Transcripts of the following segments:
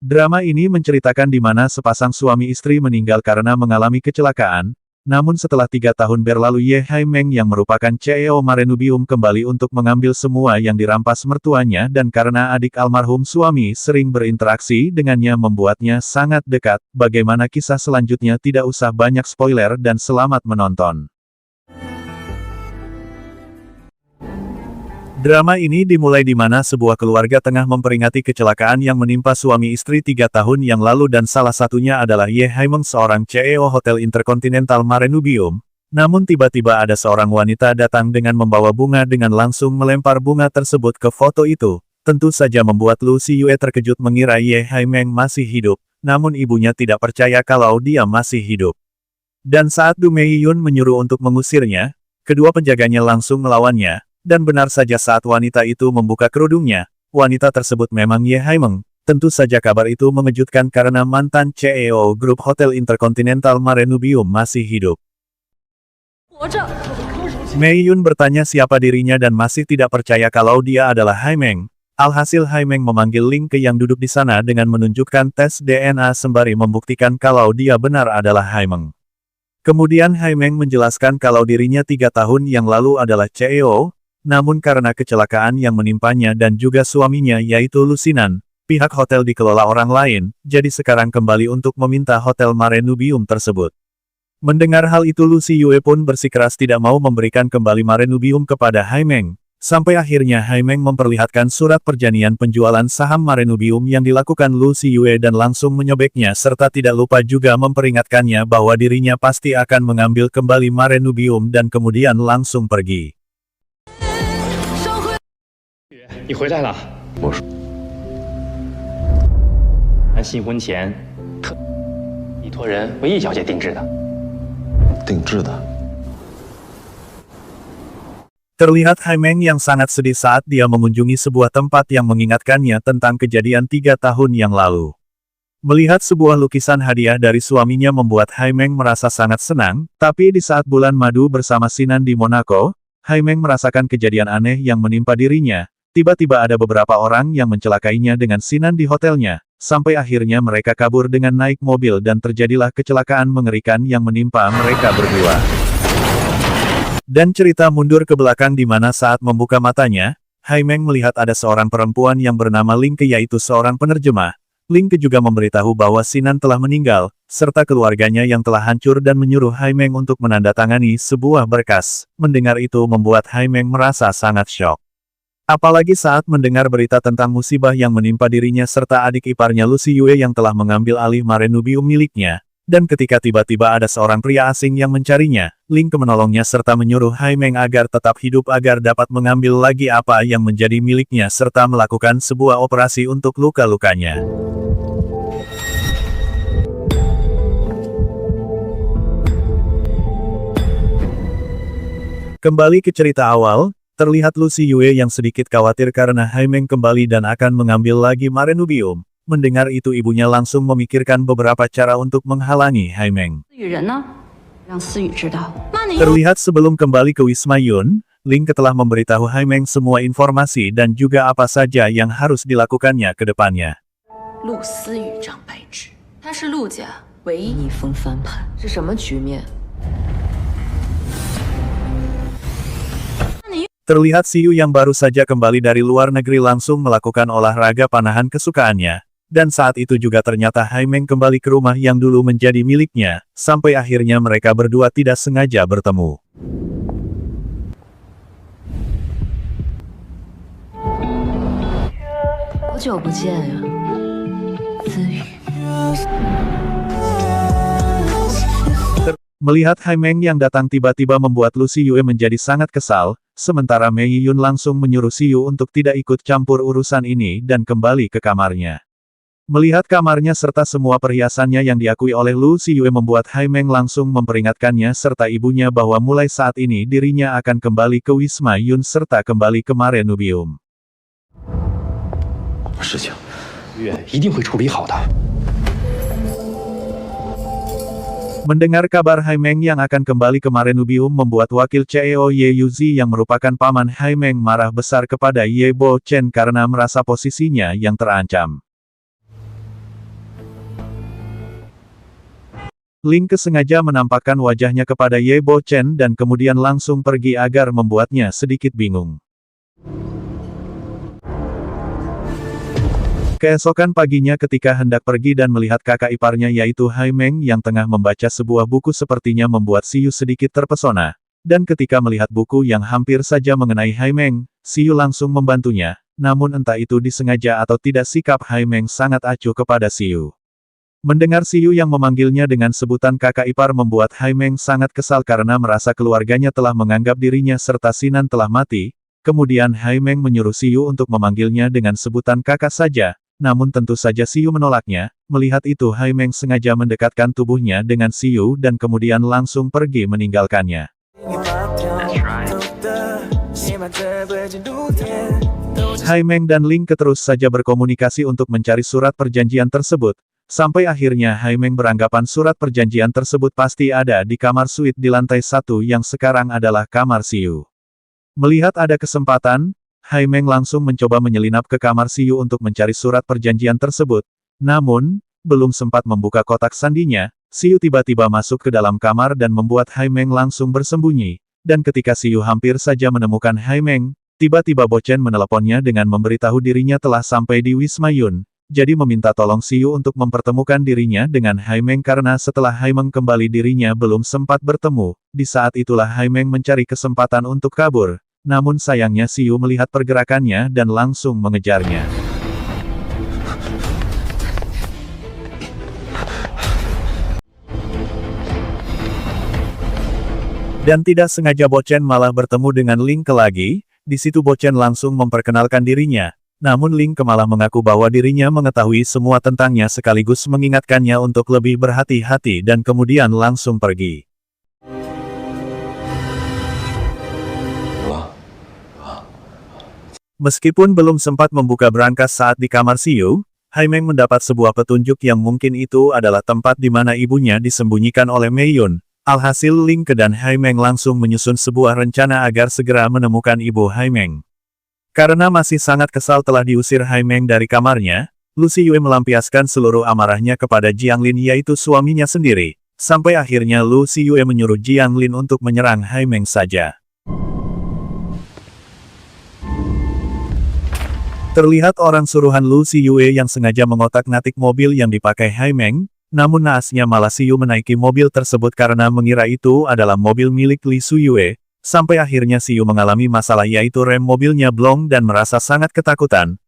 Drama ini menceritakan di mana sepasang suami istri meninggal karena mengalami kecelakaan, namun setelah 3 tahun berlalu Ye Haimeng yang merupakan CEO Marenubium kembali untuk mengambil semua yang dirampas mertuanya dan karena adik almarhum suami sering berinteraksi dengannya membuatnya sangat dekat. Bagaimana kisah selanjutnya tidak usah banyak spoiler dan selamat menonton. Drama ini dimulai di mana sebuah keluarga tengah memperingati kecelakaan yang menimpa suami istri 3 tahun yang lalu dan salah satunya adalah Ye Haimeng seorang CEO Hotel Intercontinental Marenubium. Namun tiba-tiba ada seorang wanita datang dengan membawa bunga dengan langsung melempar bunga tersebut ke foto itu. Tentu saja membuat Lu Siyue terkejut mengira Ye Haimeng masih hidup, namun ibunya tidak percaya kalau dia masih hidup. Dan saat Du Meiyun menyuruh untuk mengusirnya, kedua penjaganya langsung melawannya. Dan benar saja saat wanita itu membuka kerudungnya, wanita tersebut memang Ye Haimeng. Tentu saja kabar itu mengejutkan karena mantan CEO grup Hotel Intercontinental Marenubium masih hidup. Meiyun bertanya siapa dirinya dan masih tidak percaya kalau dia adalah Haimeng. Alhasil Haimeng memanggil Ling Ke yang duduk di sana dengan menunjukkan tes DNA sembari membuktikan kalau dia benar adalah Haimeng. Kemudian Haimeng menjelaskan kalau dirinya 3 tahun yang lalu adalah CEO, namun karena kecelakaan yang menimpanya dan juga suaminya yaitu Lu Xinan, pihak hotel dikelola orang lain, jadi sekarang kembali untuk meminta Hotel Marenubium tersebut. Mendengar hal itu Lu Siyue pun bersikeras tidak mau memberikan kembali Marenubium kepada Haimeng. Sampai akhirnya Haimeng memperlihatkan surat perjanjian penjualan saham Marenubium yang dilakukan Lu Siyue dan langsung menyobeknya serta tidak lupa juga memperingatkannya bahwa dirinya pasti akan mengambil kembali Marenubium dan kemudian langsung pergi. 你回来了。我说，按新婚前委托人为易小姐定制的。定制的。Terlihat Haimeng yang sangat sedih saat dia mengunjungi sebuah tempat yang mengingatkannya tentang kejadian 3 tahun yang lalu. Melihat sebuah lukisan hadiah dari suaminya membuat Haimeng merasa sangat senang, tapi di saat bulan madu bersama Xinan di Monaco, Haimeng merasakan kejadian aneh yang menimpa dirinya. Tiba-tiba ada beberapa orang yang mencelakainya dengan Xinan di hotelnya, sampai akhirnya mereka kabur dengan naik mobil dan terjadilah kecelakaan mengerikan yang menimpa mereka berdua. Dan cerita mundur ke belakang di mana saat membuka matanya, Haimeng melihat ada seorang perempuan yang bernama Ling Ke yaitu seorang penerjemah. Ling Ke juga memberitahu bahwa Xinan telah meninggal, serta keluarganya yang telah hancur dan menyuruh Haimeng untuk menandatangani sebuah berkas. Mendengar itu membuat Haimeng merasa sangat syok. Apalagi saat mendengar berita tentang musibah yang menimpa dirinya serta adik iparnya Lu Siyue yang telah mengambil alih Marenubium miliknya. Dan ketika tiba-tiba ada seorang pria asing yang mencarinya, Ling Ke menolongnya serta menyuruh Haimeng agar tetap hidup agar dapat mengambil lagi apa yang menjadi miliknya serta melakukan sebuah operasi untuk luka-lukanya. Kembali ke cerita awal, terlihat Lu Siyue yang sedikit khawatir karena Haimeng kembali dan akan mengambil lagi Marenubium. Mendengar itu ibunya langsung memikirkan beberapa cara untuk menghalangi Haimeng. Terlihat sebelum kembali ke Wisma Yun, Ling Ke telah memberitahu Haimeng semua informasi dan juga apa saja yang harus dilakukannya ke depannya. Lu Siyu张白纸，他是陆家唯一逆风翻盘，是什么局面？ Terlihat Siyu yang baru saja kembali dari luar negeri langsung melakukan olahraga panahan kesukaannya. Dan saat itu juga ternyata Haimeng kembali ke rumah yang dulu menjadi miliknya, sampai akhirnya mereka berdua tidak sengaja bertemu. Melihat Haimeng yang datang tiba-tiba membuat Lu Siyue menjadi sangat kesal, sementara Mei Yun langsung menyuruh Siyu untuk tidak ikut campur urusan ini dan kembali ke kamarnya. Melihat kamarnya serta semua perhiasannya yang diakui oleh Lu Siyue membuat Haimeng langsung memperingatkannya serta ibunya bahwa mulai saat ini dirinya akan kembali ke Wisma Yun serta kembali ke Marenubium. 事情，月一定会处理好的。 Mendengar kabar Haimeng yang akan kembali ke Marenubium membuat wakil CEO Ye Yuzi yang merupakan paman Haimeng marah besar kepada Ye Bo Chen karena merasa posisinya yang terancam. Ling sengaja menampakkan wajahnya kepada Ye Bo Chen dan kemudian langsung pergi agar membuatnya sedikit bingung. Keesokan paginya ketika hendak pergi dan melihat kakak iparnya yaitu Hai Meng yang tengah membaca sebuah buku sepertinya membuat Siyu sedikit terpesona. Dan ketika melihat buku yang hampir saja mengenai Hai Meng, Siyu langsung membantunya. Namun entah itu disengaja atau tidak sikap Hai Meng sangat acuh kepada Siyu. Mendengar Siyu yang memanggilnya dengan sebutan kakak ipar membuat Hai Meng sangat kesal karena merasa keluarganya telah menganggap dirinya serta Sinan telah mati. Kemudian Hai Meng menyuruh Siyu untuk memanggilnya dengan sebutan kakak saja. Namun tentu saja Siyu menolaknya. Melihat itu Hai Meng sengaja mendekatkan tubuhnya dengan Siyu dan kemudian langsung pergi meninggalkannya. Hai Meng dan Ling terus saja berkomunikasi untuk mencari surat perjanjian tersebut. Sampai akhirnya Hai Meng beranggapan surat perjanjian tersebut pasti ada di kamar suite di lantai 1 yang sekarang adalah kamar Siyu. Melihat ada kesempatan, Hai Meng langsung mencoba menyelinap ke kamar Siyu untuk mencari surat perjanjian tersebut. Namun, belum sempat membuka kotak sandinya, Siyu tiba-tiba masuk ke dalam kamar dan membuat Hai Meng langsung bersembunyi. Dan ketika Siyu hampir saja menemukan Hai Meng, tiba-tiba Bo Chen meneleponnya dengan memberitahu dirinya telah sampai di Wisma Yun. Jadi meminta tolong Siyu untuk mempertemukan dirinya dengan Hai Meng karena setelah Hai Meng kembali dirinya belum sempat bertemu. Di saat itulah Hai Meng mencari kesempatan untuk kabur. Namun sayangnya Siyu melihat pergerakannya dan langsung mengejarnya. Dan tidak sengaja Bo Chen malah bertemu dengan Ling lagi. Di situ Bo Chen langsung memperkenalkan dirinya. Namun Ling malah mengaku bahwa dirinya mengetahui semua tentangnya sekaligus mengingatkannya untuk lebih berhati-hati dan kemudian langsung pergi. Meskipun belum sempat membuka berangkas saat di kamar Siyu, Hai Meng mendapat sebuah petunjuk yang mungkin itu adalah tempat di mana ibunya disembunyikan oleh Mei Yun. Alhasil Ling dan Hai Meng langsung menyusun sebuah rencana agar segera menemukan ibu Hai Meng. Karena masih sangat kesal telah diusir Hai Meng dari kamarnya, Lu Siyue melampiaskan seluruh amarahnya kepada Jiang Lin yaitu suaminya sendiri. Sampai akhirnya Lu Siyue menyuruh Jiang Lin untuk menyerang Hai Meng saja. Terlihat orang suruhan Lu Siyue yang sengaja mengotak-ngatik mobil yang dipakai Hai Meng, namun naasnya malah Siyu menaiki mobil tersebut karena mengira itu adalah mobil milik Li Siyue. Sampai akhirnya Siyu mengalami masalah yaitu rem mobilnya blong dan merasa sangat ketakutan.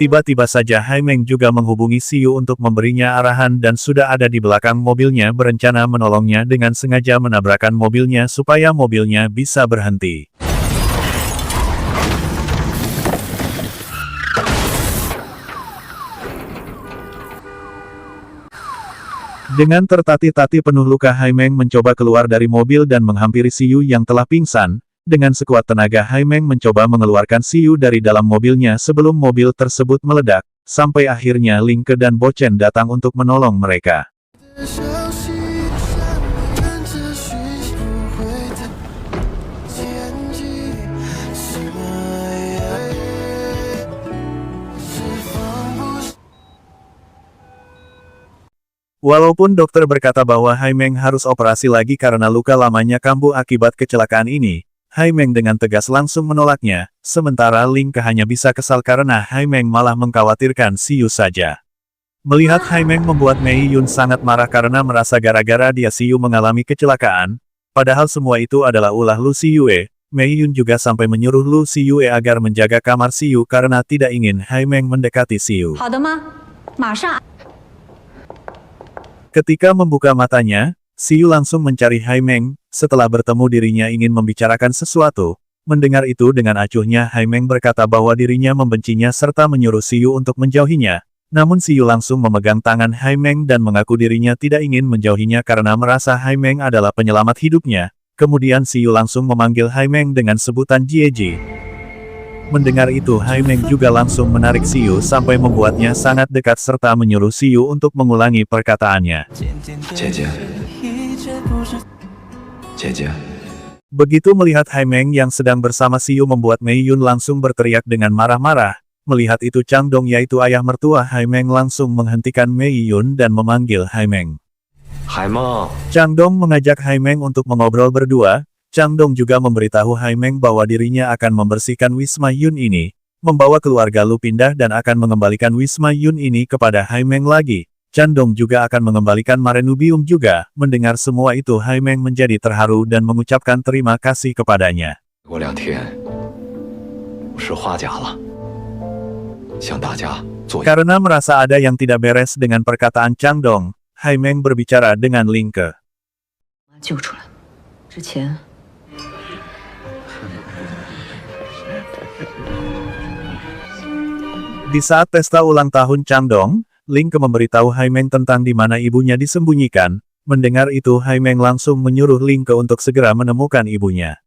Tiba-tiba saja Hai Meng juga menghubungi Siyu untuk memberinya arahan dan sudah ada di belakang mobilnya berencana menolongnya dengan sengaja menabrakkan mobilnya supaya mobilnya bisa berhenti. Dengan tertatih-tatih penuh luka Hai Meng mencoba keluar dari mobil dan menghampiri Siyu yang telah pingsan. Dengan sekuat tenaga Hai Meng mencoba mengeluarkan Siyu dari dalam mobilnya sebelum mobil tersebut meledak, sampai akhirnya Ling dan Bo Chen datang untuk menolong mereka. Walaupun dokter berkata bahwa Hai Meng harus operasi lagi karena luka lamanya kambuh akibat kecelakaan ini, Hai Meng dengan tegas langsung menolaknya, sementara Ling hanya bisa kesal karena Hai Meng malah mengkhawatirkan Siyu saja. Melihat Hai Meng membuat Mei Yun sangat marah karena merasa gara-gara dia Siyu mengalami kecelakaan, padahal semua itu adalah ulah Lu Siyue. Mei Yun juga sampai menyuruh Lu Siyue agar menjaga kamar Siyu karena tidak ingin Hai Meng mendekati Siyu. Ketika membuka matanya, Siyu langsung mencari Hai Meng. Setelah bertemu dirinya ingin membicarakan sesuatu. Mendengar itu dengan acuhnya Hai Meng berkata bahwa dirinya membencinya serta menyuruh Siyu untuk menjauhinya. Namun Siyu langsung memegang tangan Hai Meng dan mengaku dirinya tidak ingin menjauhinya karena merasa Hai Meng adalah penyelamat hidupnya. Kemudian Siyu langsung memanggil Hai Meng dengan sebutan Jieji. Mendengar itu Hai Meng juga langsung menarik Siyu sampai membuatnya sangat dekat serta menyuruh Siyu untuk mengulangi perkataannya. Begitu melihat Hai Meng yang sedang bersama Siyu membuat Mei Yun langsung berteriak dengan marah-marah. Melihat itu Chang Dong yaitu ayah mertua Hai Meng langsung menghentikan Mei Yun dan memanggil Hai Meng. 海梦， Chang Dong mengajak Hai Meng untuk mengobrol berdua. Chang Dong juga memberitahu Hai Meng bahwa dirinya akan membersihkan Wisma Yun ini, membawa keluarga Lu pindah dan akan mengembalikan Wisma Yun ini kepada Hai Meng lagi. Chang Dong juga akan mengembalikan Marenubium juga. Mendengar semua itu Hai Meng menjadi terharu dan mengucapkan terima kasih kepadanya. 过2天我是花甲了，向大家做。 Karena merasa ada yang tidak beres dengan perkataan Chang Dong, Hai Meng berbicara dengan Ling Ke. 救出来之前， Di saat pesta ulang tahun Chang Dong, Ling Ke memberitahu Hai Meng tentang di mana ibunya disembunyikan. Mendengar itu Hai Meng langsung menyuruh Ling Ke untuk segera menemukan ibunya.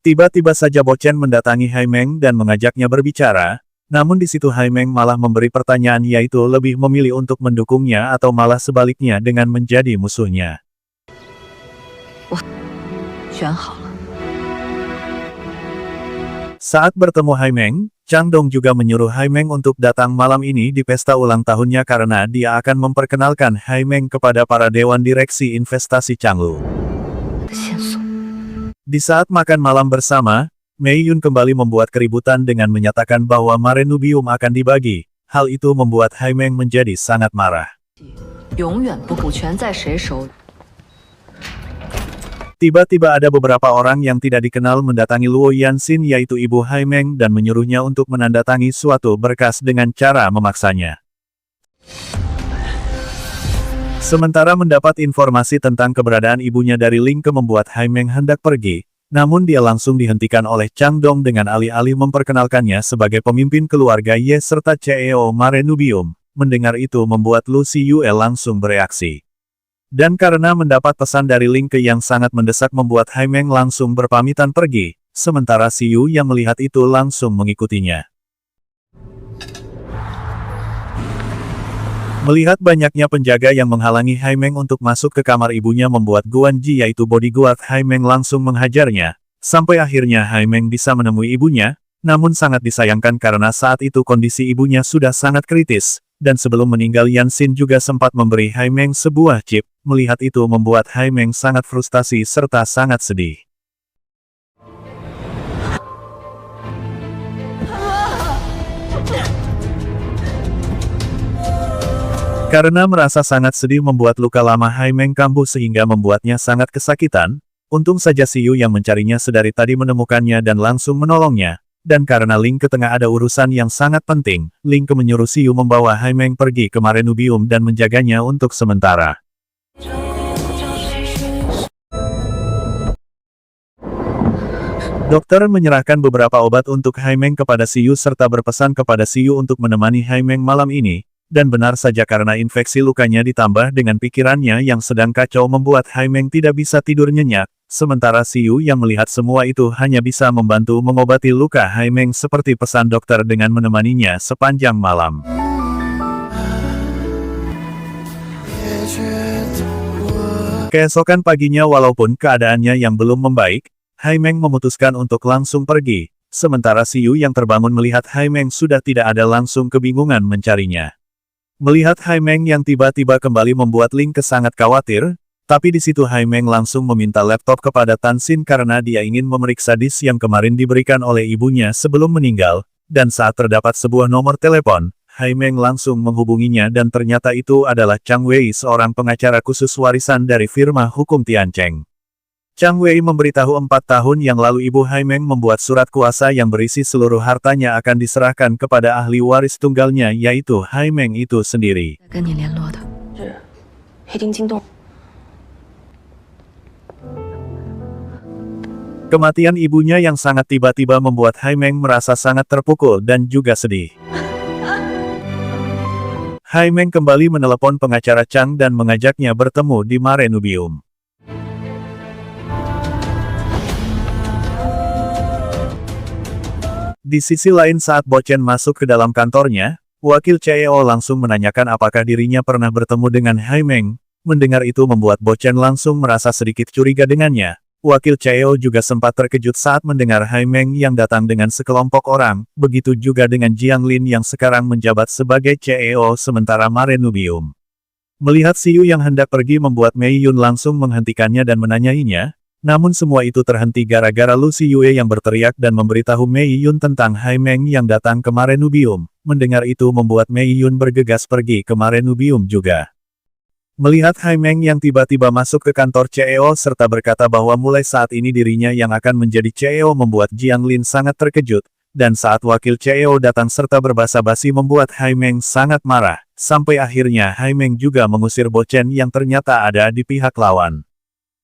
Tiba-tiba saja Bo Chen mendatangi Hai Meng dan mengajaknya berbicara, namun di situ Hai Meng malah memberi pertanyaan yaitu lebih memilih untuk mendukungnya atau malah sebaliknya dengan menjadi musuhnya. 选好了。 Saat bertemu Hai Meng, Chang Dong juga menyuruh Hai Meng untuk datang malam ini di pesta ulang tahunnya karena dia akan memperkenalkan Hai Meng kepada para Dewan Direksi Investasi Changlu. 的线索， Di saat makan malam bersama, Mei Yun kembali membuat keributan dengan menyatakan bahwa Marenubium akan dibagi. Hal itu membuat Hai Meng menjadi sangat marah. 永远不股权在谁手里。 Tiba-tiba ada beberapa orang yang tidak dikenal mendatangi Luo Yanxin yaitu ibu Hai Meng dan menyuruhnya untuk menandatangani suatu berkas dengan cara memaksanya. Sementara mendapat informasi tentang keberadaan ibunya dari Ling Ke membuat Hai Meng hendak pergi, namun dia langsung dihentikan oleh Chang Dong dengan alih-alih memperkenalkannya sebagai pemimpin keluarga Ye serta CEO Marenubium. Mendengar itu membuat Lu Siyue langsung bereaksi. Dan karena mendapat pesan dari Ling Ke yang sangat mendesak membuat Hai Meng langsung berpamitan pergi, sementara Siyu yang melihat itu langsung mengikutinya. Melihat banyaknya penjaga yang menghalangi Hai Meng untuk masuk ke kamar ibunya membuat Guan Ji yaitu bodyguard Hai Meng langsung menghajarnya, sampai akhirnya Hai Meng bisa menemui ibunya, namun sangat disayangkan karena saat itu kondisi ibunya sudah sangat kritis, dan sebelum meninggal Yanxin juga sempat memberi Hai Meng sebuah chip. Melihat itu membuat Hai Meng sangat frustasi serta sangat sedih. Karena merasa sangat sedih membuat luka lama Hai Meng kambuh sehingga membuatnya sangat kesakitan, untung saja Siyu yang mencarinya sedari tadi menemukannya dan langsung menolongnya. Dan karena Ling Ke tengah ada urusan yang sangat penting, Ling Ke menyuruh Siyu membawa Hai Meng pergi ke Marenubium dan menjaganya untuk sementara. Dokter menyerahkan beberapa obat untuk Hai Meng kepada Siyu serta berpesan kepada Siyu untuk menemani Hai Meng malam ini, dan benar saja karena infeksi lukanya ditambah dengan pikirannya yang sedang kacau membuat Hai Meng tidak bisa tidur nyenyak, sementara Siyu yang melihat semua itu hanya bisa membantu mengobati luka Hai Meng seperti pesan dokter dengan menemaninya sepanjang malam. Keesokan paginya walaupun keadaannya yang belum membaik, Hai Meng memutuskan untuk langsung pergi, sementara Siyu yang terbangun melihat Hai Meng sudah tidak ada langsung kebingungan mencarinya. Melihat Hai Meng yang tiba-tiba kembali membuat Ling Ke sangat khawatir, tapi di situ Hai Meng langsung meminta laptop kepada Tan Xin karena dia ingin memeriksa disk yang kemarin diberikan oleh ibunya sebelum meninggal, dan saat terdapat sebuah nomor telepon, Hai Meng langsung menghubunginya dan ternyata itu adalah Chang Wei seorang pengacara khusus warisan dari firma hukum Tiancheng. Chang Wei memberitahu 4 tahun yang lalu ibu Hai Meng membuat surat kuasa yang berisi seluruh hartanya akan diserahkan kepada ahli waris tunggalnya yaitu Hai Meng itu sendiri. 跟你联络的是黑丁惊动。 Kematian ibunya yang sangat tiba-tiba membuat Hai Meng merasa sangat terpukul dan juga sedih. Hai Meng kembali menelepon pengacara Chang dan mengajaknya bertemu di Marenubium. Di sisi lain saat Bo Chen masuk ke dalam kantornya, wakil CEO langsung menanyakan apakah dirinya pernah bertemu dengan Hai Meng. Mendengar itu membuat Bo Chen langsung merasa sedikit curiga dengannya, Wakil Cheo juga sempat terkejut saat mendengar Hai Meng yang datang dengan sekelompok orang, begitu juga dengan Jiang Lin yang sekarang menjabat sebagai CEO sementara Marenubium. Melihat Siyu yang hendak pergi membuat Mei Yun langsung menghentikannya dan menanyainya, namun semua itu terhenti gara-gara Lu Siyue yang berteriak dan memberitahu Mei Yun tentang Hai Meng yang datang ke Marenubium. Mendengar itu membuat Mei Yun bergegas pergi ke Marenubium juga. Melihat Hai Meng yang tiba-tiba masuk ke kantor CEO serta berkata bahwa mulai saat ini dirinya yang akan menjadi CEO membuat Jiang Lin sangat terkejut, dan saat wakil CEO datang serta berbasa-basi membuat Hai Meng sangat marah, sampai akhirnya Hai Meng juga mengusir Bo Chen yang ternyata ada di pihak lawan.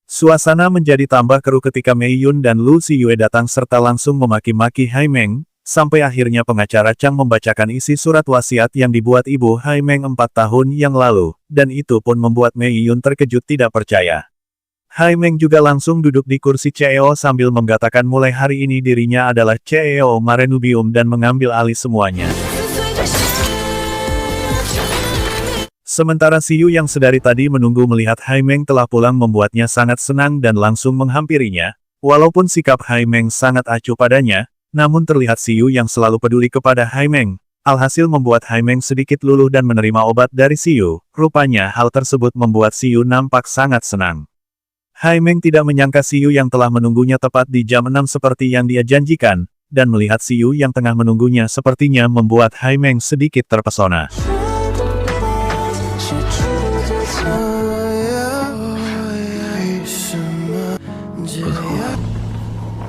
Suasana menjadi tambah keruh ketika Mei Yun dan Lu Siyue datang serta langsung memaki-maki Hai Meng, sampai akhirnya pengacara Chang membacakan isi surat wasiat yang dibuat ibu Hai Meng 4 tahun yang lalu, dan itu pun membuat Mei Yun terkejut tidak percaya. Hai Meng juga langsung duduk di kursi CEO sambil mengatakan mulai hari ini dirinya adalah CEO Marenubium dan mengambil alih semuanya. Sementara Siyu yang sedari tadi menunggu melihat Hai Meng telah pulang membuatnya sangat senang dan langsung menghampirinya, walaupun sikap Hai Meng sangat acuh padanya, namun terlihat Siyu yang selalu peduli kepada Hai Meng. Alhasil membuat Hai Meng sedikit luluh dan menerima obat dari Siyu. Rupanya hal tersebut membuat Siyu nampak sangat senang. Hai Meng tidak menyangka Siyu yang telah menunggunya tepat di jam 6 seperti yang dia janjikan, dan melihat Siyu yang tengah menunggunya sepertinya membuat Hai Meng sedikit terpesona.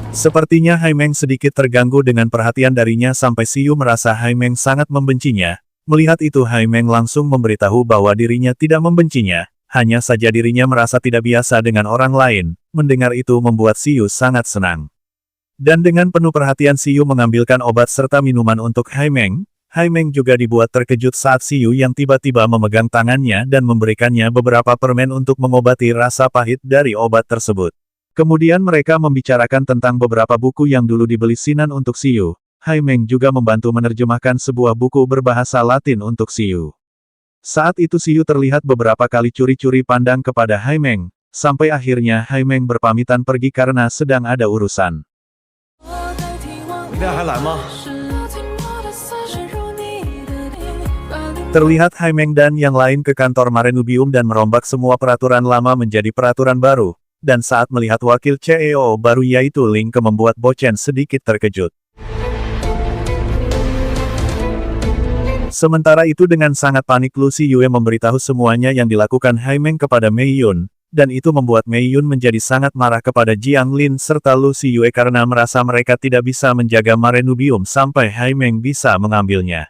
Sepertinya Hai Meng sedikit terganggu dengan perhatian darinya sampai Siyu merasa Hai Meng sangat membencinya. Melihat itu Hai Meng langsung memberitahu bahwa dirinya tidak membencinya, hanya saja dirinya merasa tidak biasa dengan orang lain. Mendengar itu membuat Siyu sangat senang. Dan dengan penuh perhatian Siyu mengambilkan obat serta minuman untuk Hai Meng. Hai Meng juga dibuat terkejut saat Siyu yang tiba-tiba memegang tangannya dan memberikannya beberapa permen untuk mengobati rasa pahit dari obat tersebut. Kemudian mereka membicarakan tentang beberapa buku yang dulu dibeli Sinan untuk Siyu. Hai Meng juga membantu menerjemahkan sebuah buku berbahasa Latin untuk Siyu. Saat itu Siyu terlihat beberapa kali curi-curi pandang kepada Hai Meng, sampai akhirnya Hai Meng berpamitan pergi karena sedang ada urusan. Terlihat Hai Meng dan yang lain ke kantor Marenubium dan merombak semua peraturan lama menjadi peraturan baru. Dan saat melihat wakil CEO baru yaitu Ling Ke membuat Bo Chen sedikit terkejut. Sementara itu dengan sangat panik Lu Siyue memberitahu semuanya yang dilakukan Hai Meng kepada Mei Yun, dan itu membuat Mei Yun menjadi sangat marah kepada Jiang Lin serta Lu Siyue karena merasa mereka tidak bisa menjaga Marenubium sampai Hai Meng bisa mengambilnya.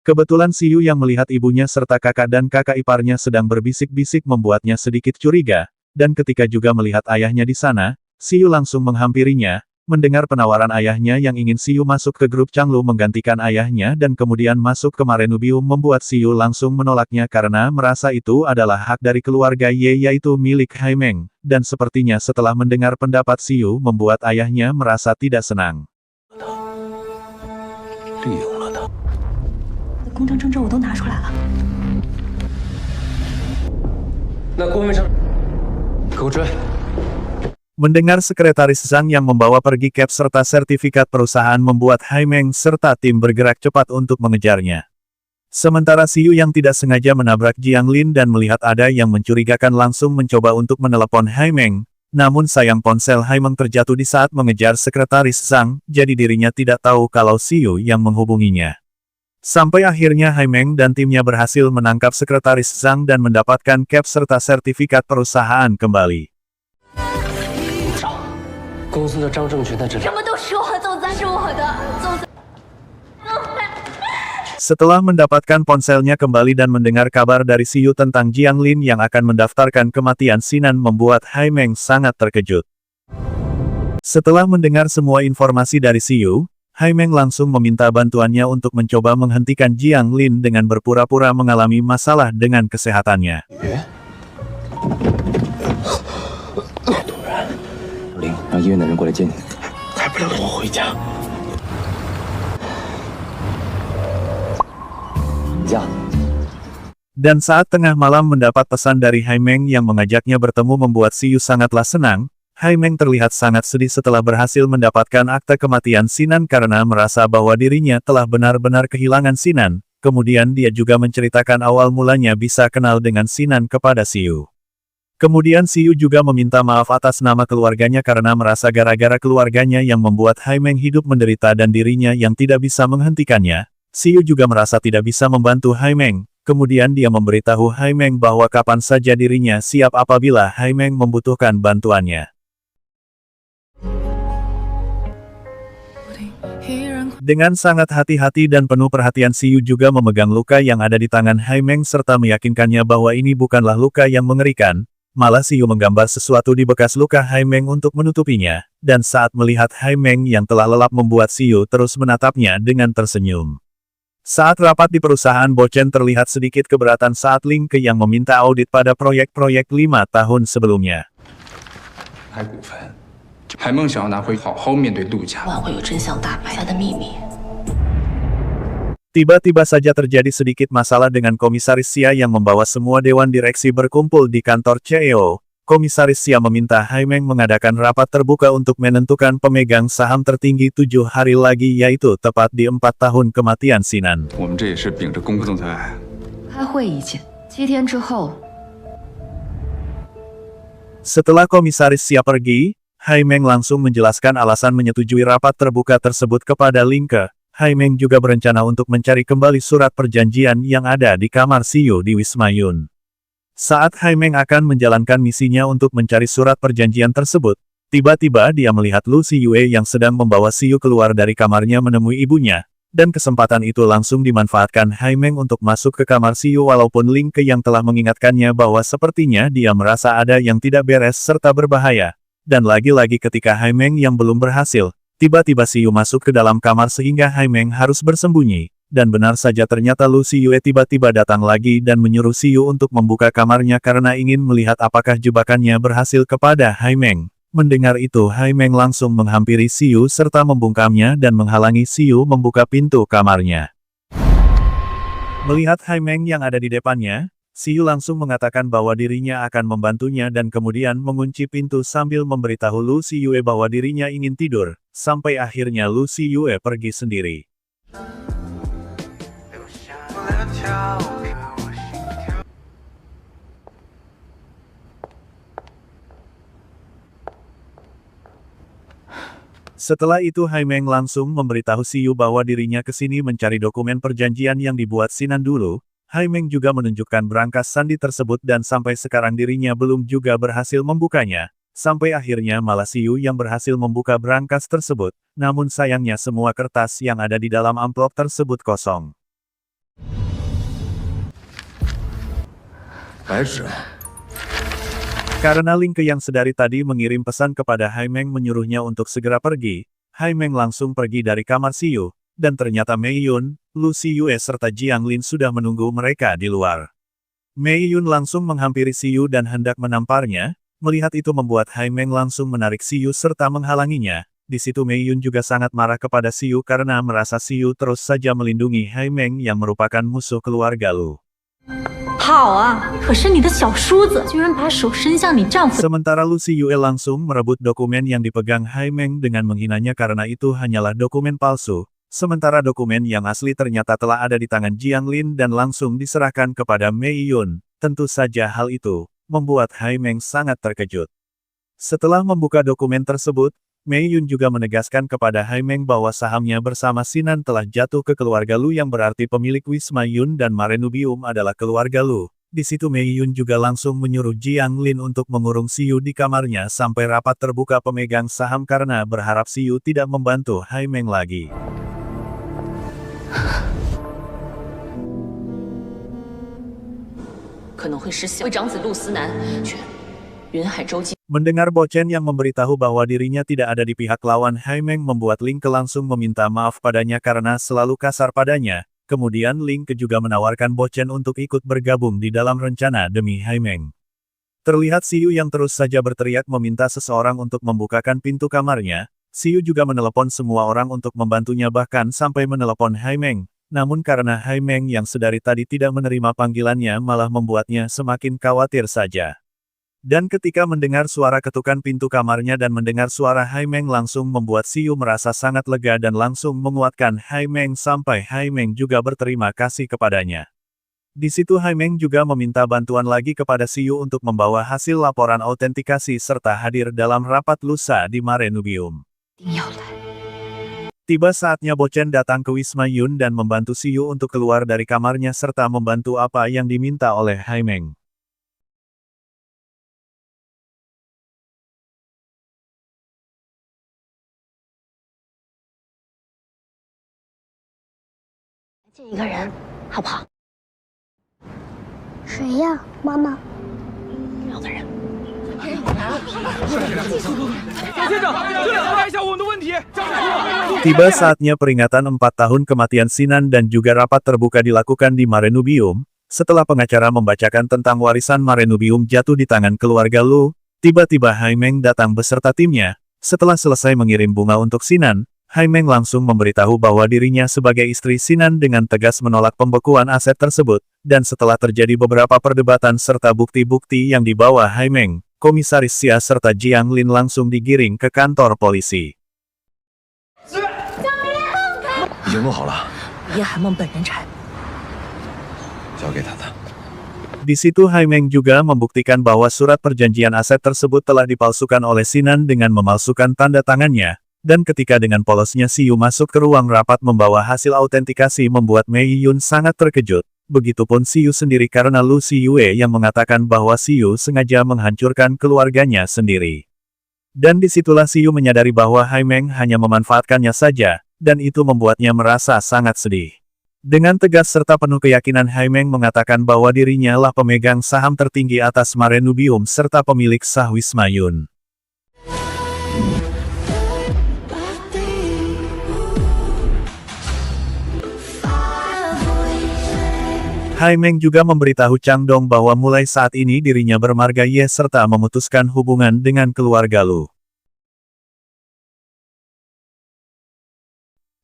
Kebetulan Siyu yang melihat ibunya serta kakak dan kakak iparnya sedang berbisik-bisik membuatnya sedikit curiga. Dan ketika juga melihat ayahnya di sana, Siyu langsung menghampirinya. Mendengar penawaran ayahnya yang ingin Siyu masuk ke grup Changlu menggantikan ayahnya dan kemudian masuk ke Marenubium membuat Siyu langsung menolaknya karena merasa itu adalah hak dari keluarga Ye yaitu milik Hai Meng. Dan sepertinya setelah mendengar pendapat Siyu membuat ayahnya merasa tidak senang. Mendengar sekretaris Zhang yang membawa pergi cap serta sertifikat perusahaan membuat Hai Meng serta tim bergerak cepat untuk mengejarnya. Sementara Siyu yang tidak sengaja menabrak Jiang Lin dan melihat ada yang mencurigakan langsung mencoba untuk menelepon Hai Meng, namun sayang ponsel Hai Meng terjatuh di saat mengejar sekretaris Zhang, jadi dirinya tidak tahu kalau Siyu yang menghubunginya. Sampai akhirnya Hai Meng dan timnya berhasil menangkap sekretaris Zhang dan mendapatkan cap serta sertifikat perusahaan kembali. Setelah mendapatkan ponselnya kembali dan mendengar kabar dari Siyu tentang Jiang Lin yang akan mendaftarkan kematian Sinan membuat Hai Meng sangat terkejut. Setelah mendengar semua informasi dari Siyu, Hai Meng langsung meminta bantuannya untuk mencoba menghentikan Jiang Lin dengan berpura-pura mengalami masalah dengan kesehatannya. Dan saat tengah malam mendapat pesan dari Hai Meng yang mengajaknya bertemu membuat Siyu sangatlah senang. Haimeng terlihat sangat sedih setelah berhasil mendapatkan akte kematian Sinan karena merasa bahwa dirinya telah benar-benar kehilangan Sinan. Kemudian dia juga menceritakan awal mulanya bisa kenal dengan Sinan kepada Siyu. Kemudian Siyu juga meminta maaf atas nama keluarganya karena merasa gara-gara keluarganya yang membuat Haimeng hidup menderita dan dirinya yang tidak bisa menghentikannya. Siyu juga merasa tidak bisa membantu Haimeng. Kemudian dia memberitahu Haimeng bahwa kapan saja dirinya siap apabila Haimeng membutuhkan bantuannya. Dengan sangat hati-hati dan penuh perhatian Siyu juga memegang luka yang ada di tangan Haimeng serta meyakinkannya bahwa ini bukanlah luka yang mengerikan. Malah Siyu menggambar sesuatu di bekas luka Haimeng untuk menutupinya, dan saat melihat Haimeng yang telah lelap membuat Siyu terus menatapnya dengan tersenyum. Saat rapat di perusahaan Bochen terlihat sedikit keberatan saat Ling Ke yang meminta audit pada proyek-proyek 5 tahun sebelumnya. 买股份，海梦想要拿回好好面对陆家。晚会有真相大白，他的秘密。 Tiba-tiba saja terjadi sedikit masalah dengan Komisaris Xia yang membawa semua dewan direksi berkumpul di kantor CEO. Komisaris Xia meminta Haimeng mengadakan rapat terbuka untuk menentukan pemegang saham tertinggi 7 hari lagi yaitu tepat di 4 tahun kematian Sinan. 我们这也是秉着公副总裁。开会意见，7天之后。 Setelah Komisaris Xia pergi, Haimeng langsung menjelaskan alasan menyetujui rapat terbuka tersebut kepada Ling Ke. Haimeng juga berencana untuk mencari kembali surat perjanjian yang ada di kamar Siyu di Wisma Yun. Saat Haimeng akan menjalankan misinya untuk mencari surat perjanjian tersebut, tiba-tiba dia melihat Lu Siyue yang sedang membawa Siyu keluar dari kamarnya menemui ibunya, dan kesempatan itu langsung dimanfaatkan Haimeng untuk masuk ke kamar Siyu walaupun Ling Ke yang telah mengingatkannya bahwa sepertinya dia merasa ada yang tidak beres serta berbahaya. Dan lagi-lagi ketika Haimeng yang belum berhasil, tiba-tiba Siyu masuk ke dalam kamar sehingga Haimeng harus bersembunyi, dan benar saja ternyata Lu Siyue tiba-tiba datang lagi dan menyuruh Siyu untuk membuka kamarnya karena ingin melihat apakah jebakannya berhasil kepada Haimeng. Mendengar itu Haimeng langsung menghampiri Siyu serta membungkamnya dan menghalangi Siyu membuka pintu kamarnya. Melihat Haimeng yang ada di depannya, Siyu langsung mengatakan bahwa dirinya akan membantunya dan kemudian mengunci pintu sambil memberitahu Lu Siyue bahwa dirinya ingin tidur, sampai akhirnya Lu Siyue pergi sendiri. Setelah itu Haimeng langsung memberitahu Siyu bahwa dirinya ke sini mencari dokumen perjanjian yang dibuat Sinan dulu. Haimeng juga menunjukkan berangkas sandi tersebut dan sampai sekarang dirinya belum juga berhasil membukanya. Sampai akhirnya malah Siyu yang berhasil membuka berangkas tersebut, namun sayangnya semua kertas yang ada di dalam amplop tersebut kosong. 白纸， Karena Ling Ke yang sedari tadi mengirim pesan kepada Haimeng menyuruhnya untuk segera pergi, Haimeng langsung pergi dari kamar Siyu, dan ternyata Mei Yun, Lu Siyue serta Jiang Lin sudah menunggu mereka di luar. Mei Yun langsung menghampiri Siyu dan hendak menamparnya, melihat itu membuat Haimeng langsung menarik Siyu serta menghalanginya. Di situ Mei Yun juga sangat marah kepada Siyu karena merasa Siyu terus saja melindungi Haimeng yang merupakan musuh keluarga Lu. 好啊，可是你的小叔子居然把手伸向你丈夫。 Sementara Lu Siyue langsung merebut dokumen yang dipegang Haimeng dengan menghinanya karena itu hanyalah dokumen palsu. Sementara dokumen yang asli ternyata telah ada di tangan Jiang Lin dan langsung diserahkan kepada Mei Yun. Tentu saja hal itu membuat Haimeng sangat terkejut. Setelah membuka dokumen tersebut, Mei Yun juga menegaskan kepada Haimeng bahwa sahamnya bersama Sinan telah jatuh ke keluarga Lu yang berarti pemilik Wisma Yun dan Marenubium adalah keluarga Lu. Di situ Mei Yun juga langsung menyuruh Jiang Lin untuk mengurung Siyu di kamarnya sampai rapat terbuka pemegang saham karena berharap Siyu tidak membantu Haimeng lagi. Mendengar Bochen yang memberitahu bahwa dirinya tidak ada di pihak lawan Haimeng membuat Ling Ke langsung meminta maaf padanya karena selalu kasar padanya. Kemudian Ling Ke juga menawarkan Bochen untuk ikut bergabung di dalam rencana demi Haimeng. Terlihat Siyu yang terus saja berteriak meminta seseorang untuk membukakan pintu kamarnya. Siyu juga menelepon semua orang untuk membantunya bahkan sampai menelepon Haimeng. Namun karena Haimeng yang sedari tadi tidak menerima panggilannya malah membuatnya semakin khawatir saja. Dan ketika mendengar suara ketukan pintu kamarnya dan mendengar suara Haimeng langsung membuat Siyu merasa sangat lega dan langsung menguatkan Haimeng sampai Haimeng juga berterima kasih kepadanya. Di situ Haimeng juga meminta bantuan lagi kepada Siyu untuk membawa hasil laporan autentikasi serta hadir dalam rapat lusa di Marenubium. Tiba saatnya Bochen datang ke Wisma Yun dan membantu Siyu untuk keluar dari kamarnya serta membantu apa yang diminta oleh Haimeng. Tiba saatnya peringatan 4 tahun kematian Sinan dan juga rapat terbuka dilakukan di Marenubium. Setelah pengacara membacakan tentang warisan Marenubium jatuh di tangan keluarga Lu, tiba-tiba Haimeng datang beserta timnya. Setelah selesai mengirim bunga untuk Sinan, Haimeng langsung memberitahu bahwa dirinya sebagai istri Sinan dengan tegas menolak pembekuan aset tersebut, dan setelah terjadi beberapa perdebatan serta bukti-bukti yang dibawa Haimeng, Komisaris Xia serta Jiang Lin langsung digiring ke kantor polisi. 已经弄好了，叶寒梦本人产。交给他的。 Di situ Haimeng juga membuktikan bahwa surat perjanjian aset tersebut telah dipalsukan oleh Sinan dengan memalsukan tanda tangannya. Dan ketika dengan polosnya Siyu masuk ke ruang rapat membawa hasil autentikasi membuat Mei Yun sangat terkejut. Begitupun Siyu sendiri karena Lu Siyue yang mengatakan bahwa Siyu sengaja menghancurkan keluarganya sendiri. Dan disitulah Siyu menyadari bahwa Haimeng hanya memanfaatkannya saja, dan itu membuatnya merasa sangat sedih. Dengan tegas serta penuh keyakinan Haimeng mengatakan bahwa dirinya lah pemegang saham tertinggi atas Marenubium serta pemilik sah Wisma Yun. Haimeng juga memberitahu Chang Dong bahwa mulai saat ini dirinya bermarga Ye serta memutuskan hubungan dengan keluarga Lu.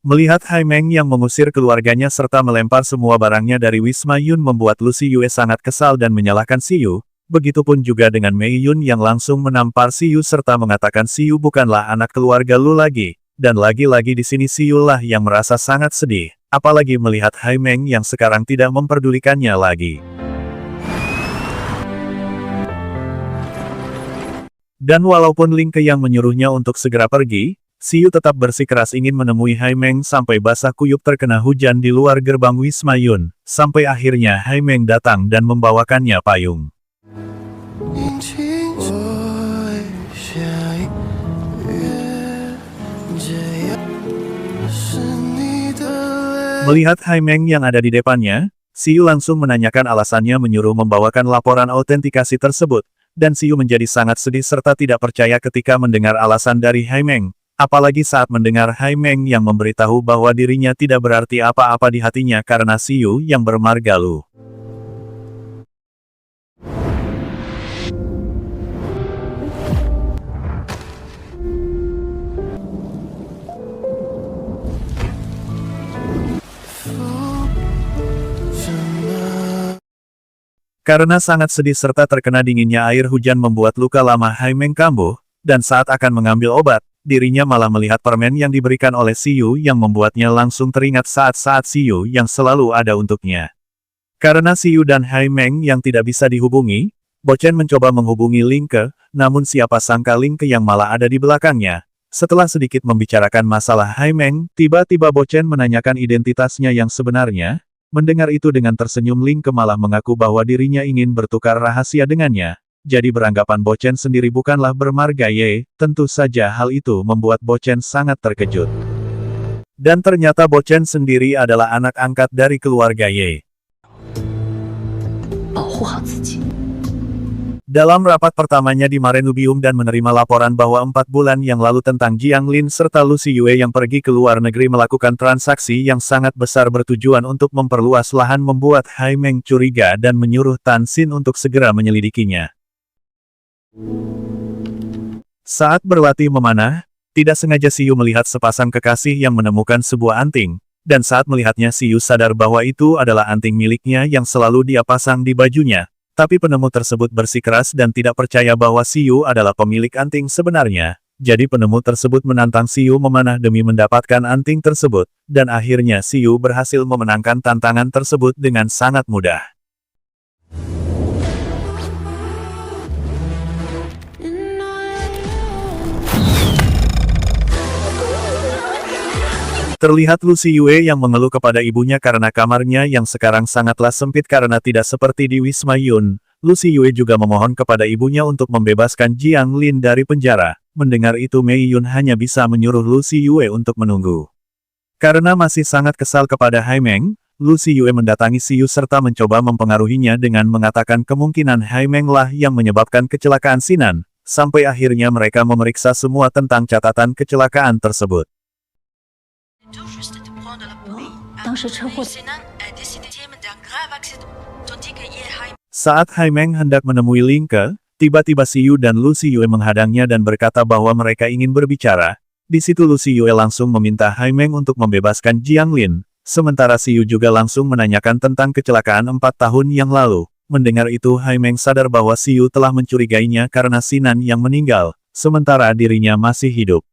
Melihat Haimeng yang mengusir keluarganya serta melempar semua barangnya dari Wisma Yun membuat Lu Siyue sangat kesal dan menyalahkan Siyu, begitupun juga dengan Mei Yun yang langsung menampar Siyu serta mengatakan Siyu bukanlah anak keluarga Lu lagi, dan lagi-lagi di sini Siyu lah yang merasa sangat sedih. Apalagi melihat Haimeng yang sekarang tidak memperdulikannya lagi. Dan walaupun Ling Ke yang menyuruhnya untuk segera pergi, Siyu tetap bersikeras ingin menemui Haimeng sampai basah kuyup terkena hujan di luar gerbang Wisma Yun, sampai akhirnya Haimeng datang dan membawakannya payung. Melihat Haimeng yang ada di depannya, Siyu langsung menanyakan alasannya menyuruh membawakan laporan autentikasi tersebut, dan Siyu menjadi sangat sedih serta tidak percaya ketika mendengar alasan dari Haimeng, apalagi saat mendengar Haimeng yang memberitahu bahwa dirinya tidak berarti apa-apa di hatinya karena Siyu yang bermarga Lu. Karena sangat sedih serta terkena dinginnya air hujan membuat luka lama Haimeng kambuh, dan saat akan mengambil obat, dirinya malah melihat permen yang diberikan oleh Siyu yang membuatnya langsung teringat saat-saat Siyu yang selalu ada untuknya. Karena Siyu dan Haimeng yang tidak bisa dihubungi, Bochen mencoba menghubungi Ling Ke, namun siapa sangka Ling Ke yang malah ada di belakangnya. Setelah sedikit membicarakan masalah Haimeng, tiba-tiba Bochen menanyakan identitasnya yang sebenarnya. Mendengar itu dengan tersenyum Ling Ke malah mengaku bahwa dirinya ingin bertukar rahasia dengannya. Jadi beranggapan Bochen sendiri bukanlah bermarga Ye, tentu saja hal itu membuat Bochen sangat terkejut. Dan ternyata Bochen sendiri adalah anak angkat dari keluarga Ye. Dalam rapat pertamanya di Marenubium dan menerima laporan bahwa 4 bulan yang lalu tentang Jiang Lin serta Lu Siyue yang pergi ke luar negeri melakukan transaksi yang sangat besar bertujuan untuk memperluas lahan membuat Haimeng curiga dan menyuruh Tan Xin untuk segera menyelidikinya. Saat berlatih memanah, tidak sengaja Siyu melihat sepasang kekasih yang menemukan sebuah anting, dan saat melihatnya Siyu sadar bahwa itu adalah anting miliknya yang selalu dia pasang di bajunya. Tapi penemu tersebut bersikeras dan tidak percaya bahwa Siyu adalah pemilik anting sebenarnya. Jadi penemu tersebut menantang Siyu memanah demi mendapatkan anting tersebut, dan akhirnya Siyu berhasil memenangkan tantangan tersebut dengan sangat mudah. Terlihat Lu Siyue yang mengeluh kepada ibunya karena kamarnya yang sekarang sangatlah sempit karena tidak seperti di Wisma Yun. Lu Siyue juga memohon kepada ibunya untuk membebaskan Jiang Lin dari penjara. Mendengar itu Mei Yun hanya bisa menyuruh Lu Siyue untuk menunggu. Karena masih sangat kesal kepada Hai Meng, Lu Siyue mendatangi Siyu serta mencoba mempengaruhinya dengan mengatakan kemungkinan Hai Meng lah yang menyebabkan kecelakaan Sinan, sampai akhirnya mereka memeriksa semua tentang catatan kecelakaan tersebut. Saat Hai Meng hendak menemui Ling Ke, tiba-tiba Siyu dan Lu Siyue menghadangnya dan berkata bahwa mereka ingin berbicara. Di situ Lu Siyue langsung meminta Hai Meng untuk membebaskan Jiang Lin, sementara Siyu juga langsung menanyakan tentang kecelakaan 4 tahun yang lalu. Mendengar itu Hai Meng sadar bahwa Siyu telah mencurigainya karena Sinan yang meninggal, sementara dirinya masih hidup.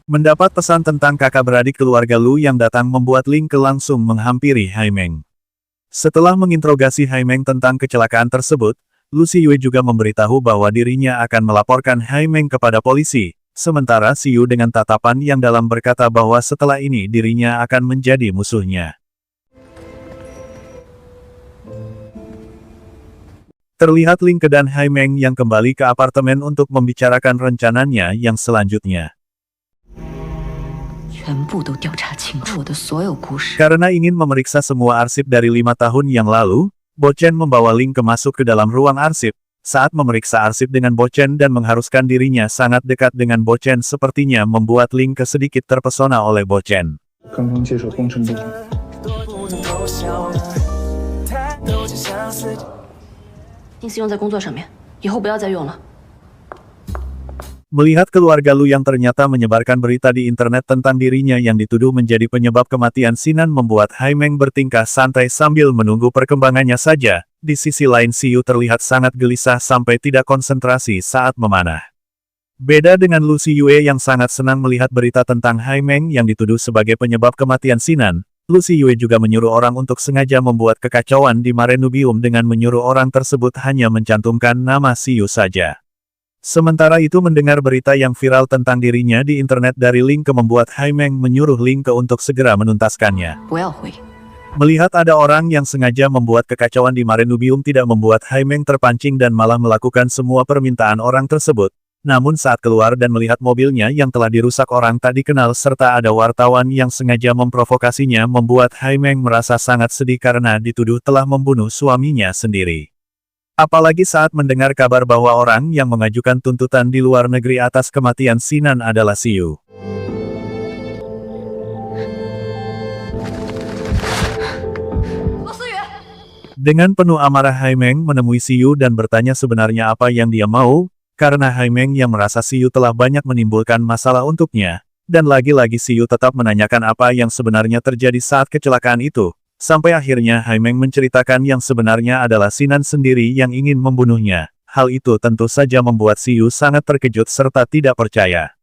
Mendapat pesan tentang kakak beradik keluarga Lu yang datang membuat Ling Ke langsung menghampiri Hai Meng. Setelah menginterogasi Hai Meng tentang kecelakaan tersebut, Lu Siyue juga memberitahu bahwa dirinya akan melaporkan Hai Meng kepada polisi, sementara Siyu dengan tatapan yang dalam berkata bahwa setelah ini dirinya akan menjadi musuhnya. Terlihat Ling Ke dan Hai Meng yang kembali ke apartemen untuk membicarakan rencananya yang selanjutnya. Karena ingin memeriksa semua arsip dari 5 tahun yang lalu, Bo Chen membawa Ling Ke masuk ke dalam ruang arsip. Saat memeriksa arsip dengan Bo Chen dan mengharuskan dirinya sangat dekat dengan Bo Chen sepertinya membuat Ling Ke sedikit terpesona oleh Bo Chen. Melihat keluarga Lu yang ternyata menyebarkan berita di internet tentang dirinya yang dituduh menjadi penyebab kematian Sinan membuat Hai Meng bertingkah santai sambil menunggu perkembangannya saja. Di sisi lain Siyu terlihat sangat gelisah sampai tidak konsentrasi saat memanah. Beda dengan Lu Siyue yang sangat senang melihat berita tentang Hai Meng yang dituduh sebagai penyebab kematian Sinan, Lu Siyue juga menyuruh orang untuk sengaja membuat kekacauan di Marenubium dengan menyuruh orang tersebut hanya mencantumkan nama Siyu saja. Sementara itu mendengar berita yang viral tentang dirinya di internet dari Ling Ke membuat Hai Meng menyuruh Ling Ke untuk segera menuntaskannya. Melihat ada orang yang sengaja membuat kekacauan di Marenubium tidak membuat Hai Meng terpancing dan malah melakukan semua permintaan orang tersebut. Namun saat keluar dan melihat mobilnya yang telah dirusak orang tak dikenal serta ada wartawan yang sengaja memprovokasinya membuat Hai Meng merasa sangat sedih karena dituduh telah membunuh suaminya sendiri. Apalagi saat mendengar kabar bahwa orang yang mengajukan tuntutan di luar negeri atas kematian Sinan adalah Siyu. Dengan penuh amarah Hai Meng menemui Siyu dan bertanya sebenarnya apa yang dia mau, karena Hai Meng yang merasa Siyu telah banyak menimbulkan masalah untuknya, dan lagi-lagi Siyu tetap menanyakan apa yang sebenarnya terjadi saat kecelakaan itu. Sampai akhirnya Hai Meng menceritakan yang sebenarnya adalah Sinan sendiri yang ingin membunuhnya. Hal itu tentu saja membuat Siyu sangat terkejut serta tidak percaya.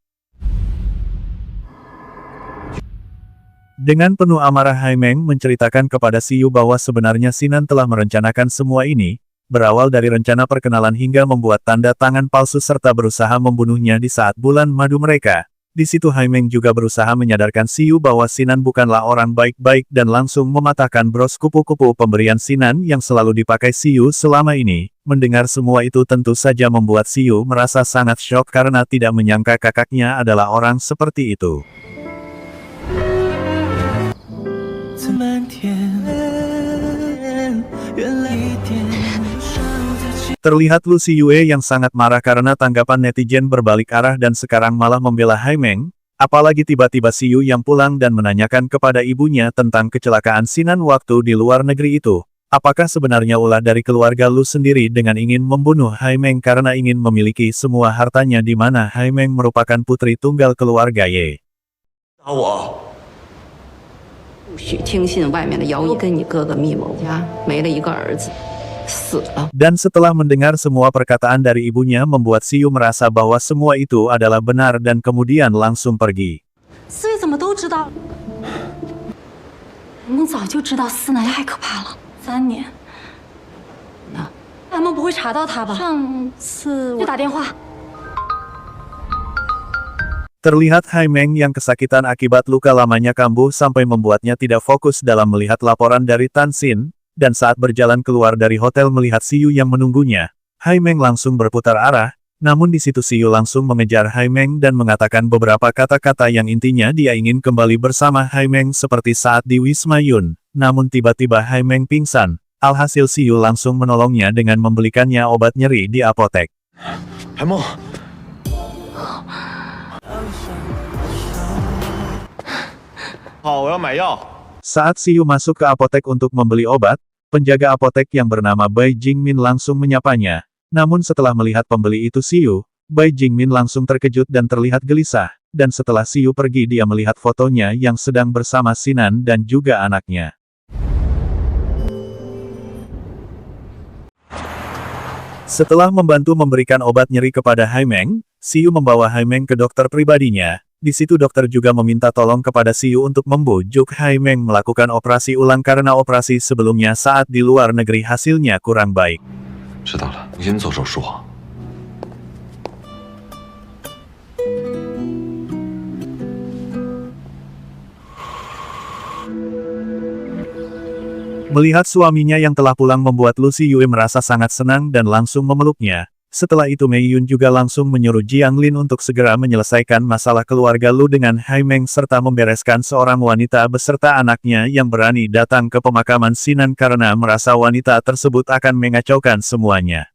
Dengan penuh amarah Hai Meng menceritakan kepada Siyu bahwa sebenarnya Sinan telah merencanakan semua ini, berawal dari rencana perkenalan hingga membuat tanda tangan palsu serta berusaha membunuhnya di saat bulan madu mereka. Di situ Hai Meng juga berusaha menyadarkan Siyu bahwa Sinan bukanlah orang baik-baik dan langsung mematahkan bros kupu-kupu pemberian Sinan yang selalu dipakai Siyu selama ini. Mendengar semua itu tentu saja membuat Siyu merasa sangat syok karena tidak menyangka kakaknya adalah orang seperti itu. Terlihat Lu Siyue yang sangat marah karena tanggapan netizen berbalik arah dan sekarang malah membela Hai Meng, apalagi tiba-tiba Siyu yang pulang dan menanyakan kepada ibunya tentang kecelakaan Sinan waktu di luar negeri itu. Apakah sebenarnya ulah dari keluarga Lu sendiri dengan ingin membunuh Hai Meng karena ingin memiliki semua hartanya di mana Hai Meng merupakan putri tunggal keluarga Ye? 不许听信外面的谣言，跟你哥哥密谋，家没了一个儿子，死了。 Dan setelah mendengar semua perkataan dari ibunya membuat Siyu merasa bahwa semua itu adalah benar dan kemudian langsung pergi. 思维怎么都知道了？我们早就知道司南太可怕了，3年。那他们不会查到他吧？上次我就打电话。 Terlihat Hai Meng yang kesakitan akibat luka lamanya kambuh sampai membuatnya tidak fokus dalam melihat laporan dari Tan Xin, dan saat berjalan keluar dari hotel melihat Siyu yang menunggunya, Hai Meng langsung berputar arah, namun di situ Siyu langsung mengejar Hai Meng dan mengatakan beberapa kata-kata yang intinya dia ingin kembali bersama Hai Meng seperti saat di Wisma Yun, namun tiba-tiba Hai Meng pingsan, alhasil Siyu langsung menolongnya dengan membelikannya obat nyeri di apotek. 海梦， 好，我要买药。 Saat Siyu masuk ke apotek untuk membeli obat, penjaga apotek yang bernama Bai Jingmin langsung menyapanya. Namun setelah melihat pembeli itu Siyu, Bai Jingmin langsung terkejut dan terlihat gelisah, dan setelah Siyu pergi dia melihat fotonya yang sedang bersama Sinan dan juga anaknya. Setelah membantu memberikan obat nyeri kepada Hai Meng, Siyu membawa Hai Meng ke dokter pribadinya. Di situ dokter juga meminta tolong kepada Siyu untuk membujuk Hai Meng melakukan operasi ulang karena operasi sebelumnya saat di luar negeri hasilnya kurang baik. 知道了，先做手术啊。 Melihat suaminya yang telah pulang membuat Lu Siyue merasa sangat senang dan langsung memeluknya. Setelah itu Mei Yun juga langsung menyuruh Jiang Lin untuk segera menyelesaikan masalah keluarga Lu dengan Hai Meng serta membereskan seorang wanita beserta anaknya yang berani datang ke pemakaman Sinan karena merasa wanita tersebut akan mengacaukan semuanya.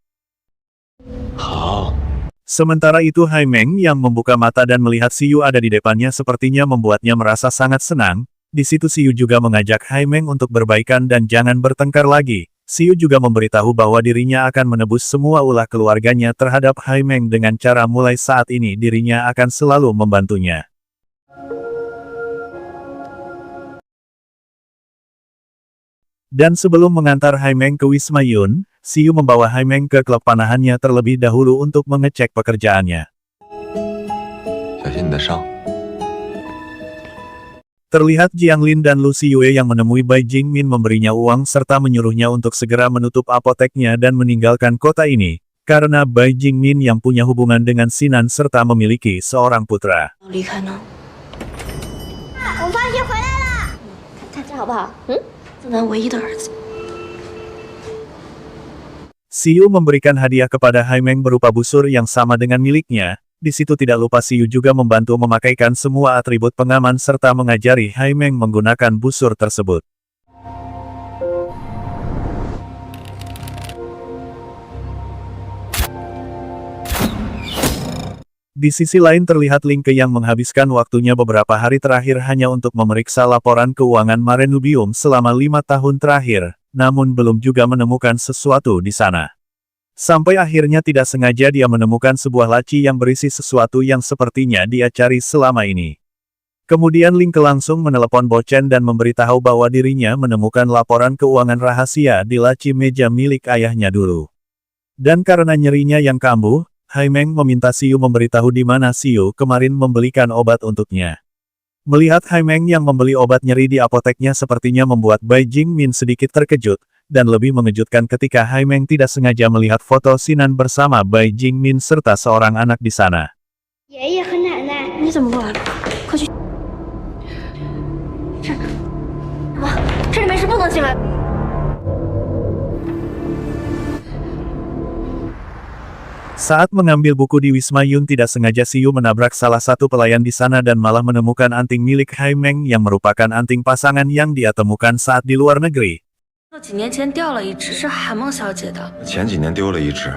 Sementara itu Hai Meng yang membuka mata dan melihat Siyu ada di depannya sepertinya membuatnya merasa sangat senang. Di situ Siyu juga mengajak Hai Meng untuk berbaikan dan jangan bertengkar lagi. Siyu juga memberitahu bahwa dirinya akan menebus semua ulah keluarganya terhadap Hai Meng dengan cara mulai saat ini dirinya akan selalu membantunya. Dan sebelum mengantar Hai Meng ke Wisma Yun, Siyu membawa Hai Meng ke klub panahannya terlebih dahulu untuk mengecek pekerjaannya. 小心你的伤。 Terlihat Jiang Lin dan Lu Siyue yang menemui Bai Jingmin memberinya uang serta menyuruhnya untuk segera menutup apoteknya dan meninggalkan kota ini, karena Bai Jingmin yang punya hubungan dengan Sinan serta memiliki seorang putra. 离开呢？我发现回来了，看这好不好？自南唯一的儿子。 Siyu memberikan hadiah kepada Hai Meng berupa busur yang sama dengan miliknya. Di situ tidak lupa Siyu juga membantu memakaikan semua atribut pengaman serta mengajari Hai Meng menggunakan busur tersebut. Di sisi lain terlihat Ling Ke yang menghabiskan waktunya beberapa hari terakhir hanya untuk memeriksa laporan keuangan Marenubium selama 5 tahun terakhir, namun belum juga menemukan sesuatu di sana. Sampai akhirnya tidak sengaja dia menemukan sebuah laci yang berisi sesuatu yang sepertinya dia cari selama ini. Kemudian Ling Ke langsung menelepon Bo Chen dan memberitahu bahwa dirinya menemukan laporan keuangan rahasia di laci meja milik ayahnya dulu. Dan karena nyerinya yang kambuh, Hai Meng meminta Siyu memberitahu di mana Siyu kemarin membelikan obat untuknya. Melihat Hai Meng yang membeli obat nyeri di apoteknya sepertinya membuat Bai Jingmin sedikit terkejut. Dan lebih mengejutkan ketika Hai Meng tidak sengaja melihat foto Sinan bersama Bai Jingmin serta seorang anak di sana. 爷爷和奶奶，你怎么过来了？快去！这什么？这里面是不能进来。 Saat mengambil buku di Wisma Yun tidak sengaja Siyu menabrak salah satu pelayan di sana dan malah menemukan anting milik Hai Meng yang merupakan anting pasangan yang dia temukan saat di luar negeri. 几年前掉了一只，是海梦小姐的。前几年丢了一只。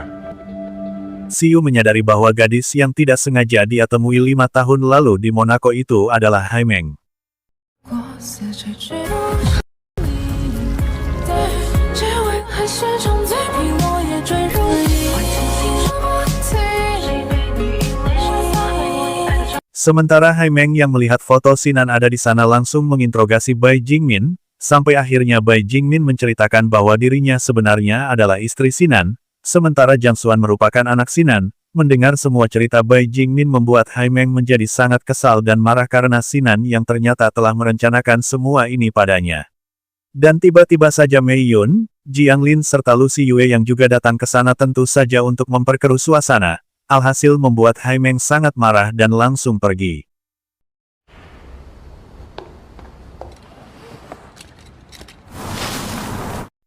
Siyu menyadari bahwa gadis yang tidak sengaja dia temui 5 tahun lalu di Monaco itu adalah Hai Meng. Sementara Haimeng yang melihat foto Sinan ada di sana langsung menginterogasi Bai Jingmin, sampai akhirnya Bai Jingmin menceritakan bahwa dirinya sebenarnya adalah istri Sinan, sementara Jiang Xuan merupakan anak Sinan. Mendengar semua cerita Bai Jingmin membuat Haimeng menjadi sangat kesal dan marah karena Sinan yang ternyata telah merencanakan semua ini padanya. Dan tiba-tiba saja Mei Yun, Jiang Lin serta Lu Xiyue yang juga datang ke sana tentu saja untuk memperkeruh suasana. Alhasil membuat Haimeng sangat marah dan langsung pergi.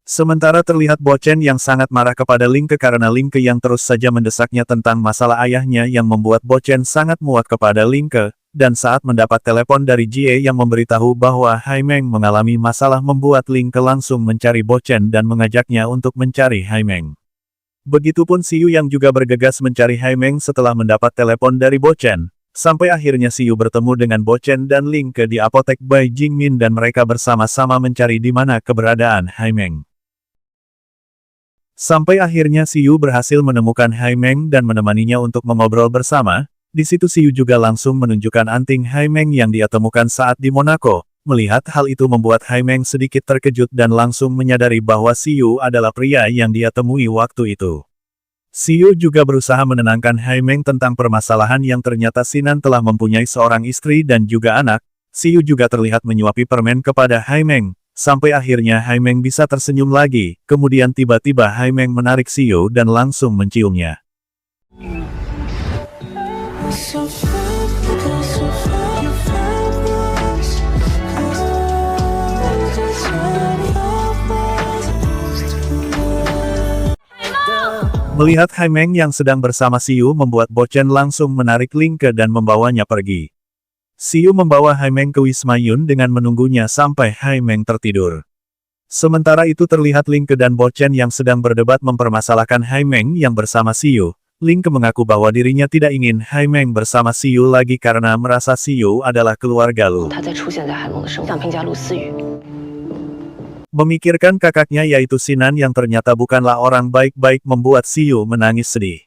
Sementara terlihat Bo Chen yang sangat marah kepada Ling Ke karena Ling Ke yang terus saja mendesaknya tentang masalah ayahnya yang membuat Bo Chen sangat muak kepada Ling Ke, dan saat mendapat telepon dari Jie yang memberitahu bahwa Haimeng mengalami masalah membuat Ling Ke langsung mencari Bo Chen dan mengajaknya untuk mencari Haimeng. Begitupun Siyu yang juga bergegas mencari Haimeng setelah mendapat telepon dari Bo Chen. Sampai akhirnya Siyu bertemu dengan Bo Chen dan Ling Ke di apotek Bai Jingmin dan mereka bersama-sama mencari di mana keberadaan Haimeng. Sampai akhirnya Siyu berhasil menemukan Haimeng dan menemaninya untuk mengobrol bersama. Di situ Siyu juga langsung menunjukkan anting Haimeng yang dia temukan saat di Monaco. Melihat hal itu membuat Haimeng sedikit terkejut dan langsung menyadari bahwa Siyu adalah pria yang dia temui waktu itu. Siyu juga berusaha menenangkan Haimeng tentang permasalahan yang ternyata Sinan telah mempunyai seorang istri dan juga anak. Siyu juga terlihat menyuapi permen kepada Haimeng. Sampai akhirnya Haimeng bisa tersenyum lagi, kemudian tiba-tiba Haimeng menarik Siyu dan langsung menciumnya. Melihat Haimeng yang sedang bersama Siyu membuat Bo Chen langsung menarik Ling Ke dan membawanya pergi. Siyu membawa Haimeng ke Wisma Yun dengan menunggunya sampai Haimeng tertidur. Sementara itu terlihat Ling Ke dan Bo Chen yang sedang berdebat mempermasalahkan Haimeng yang bersama Siyu. Ling Ke mengaku bahwa dirinya tidak ingin Haimeng bersama Siyu lagi karena merasa Siyu adalah keluarga Lu. Memikirkan kakaknya yaitu Sinan yang ternyata bukanlah orang baik-baik membuat Siyu menangis sedih.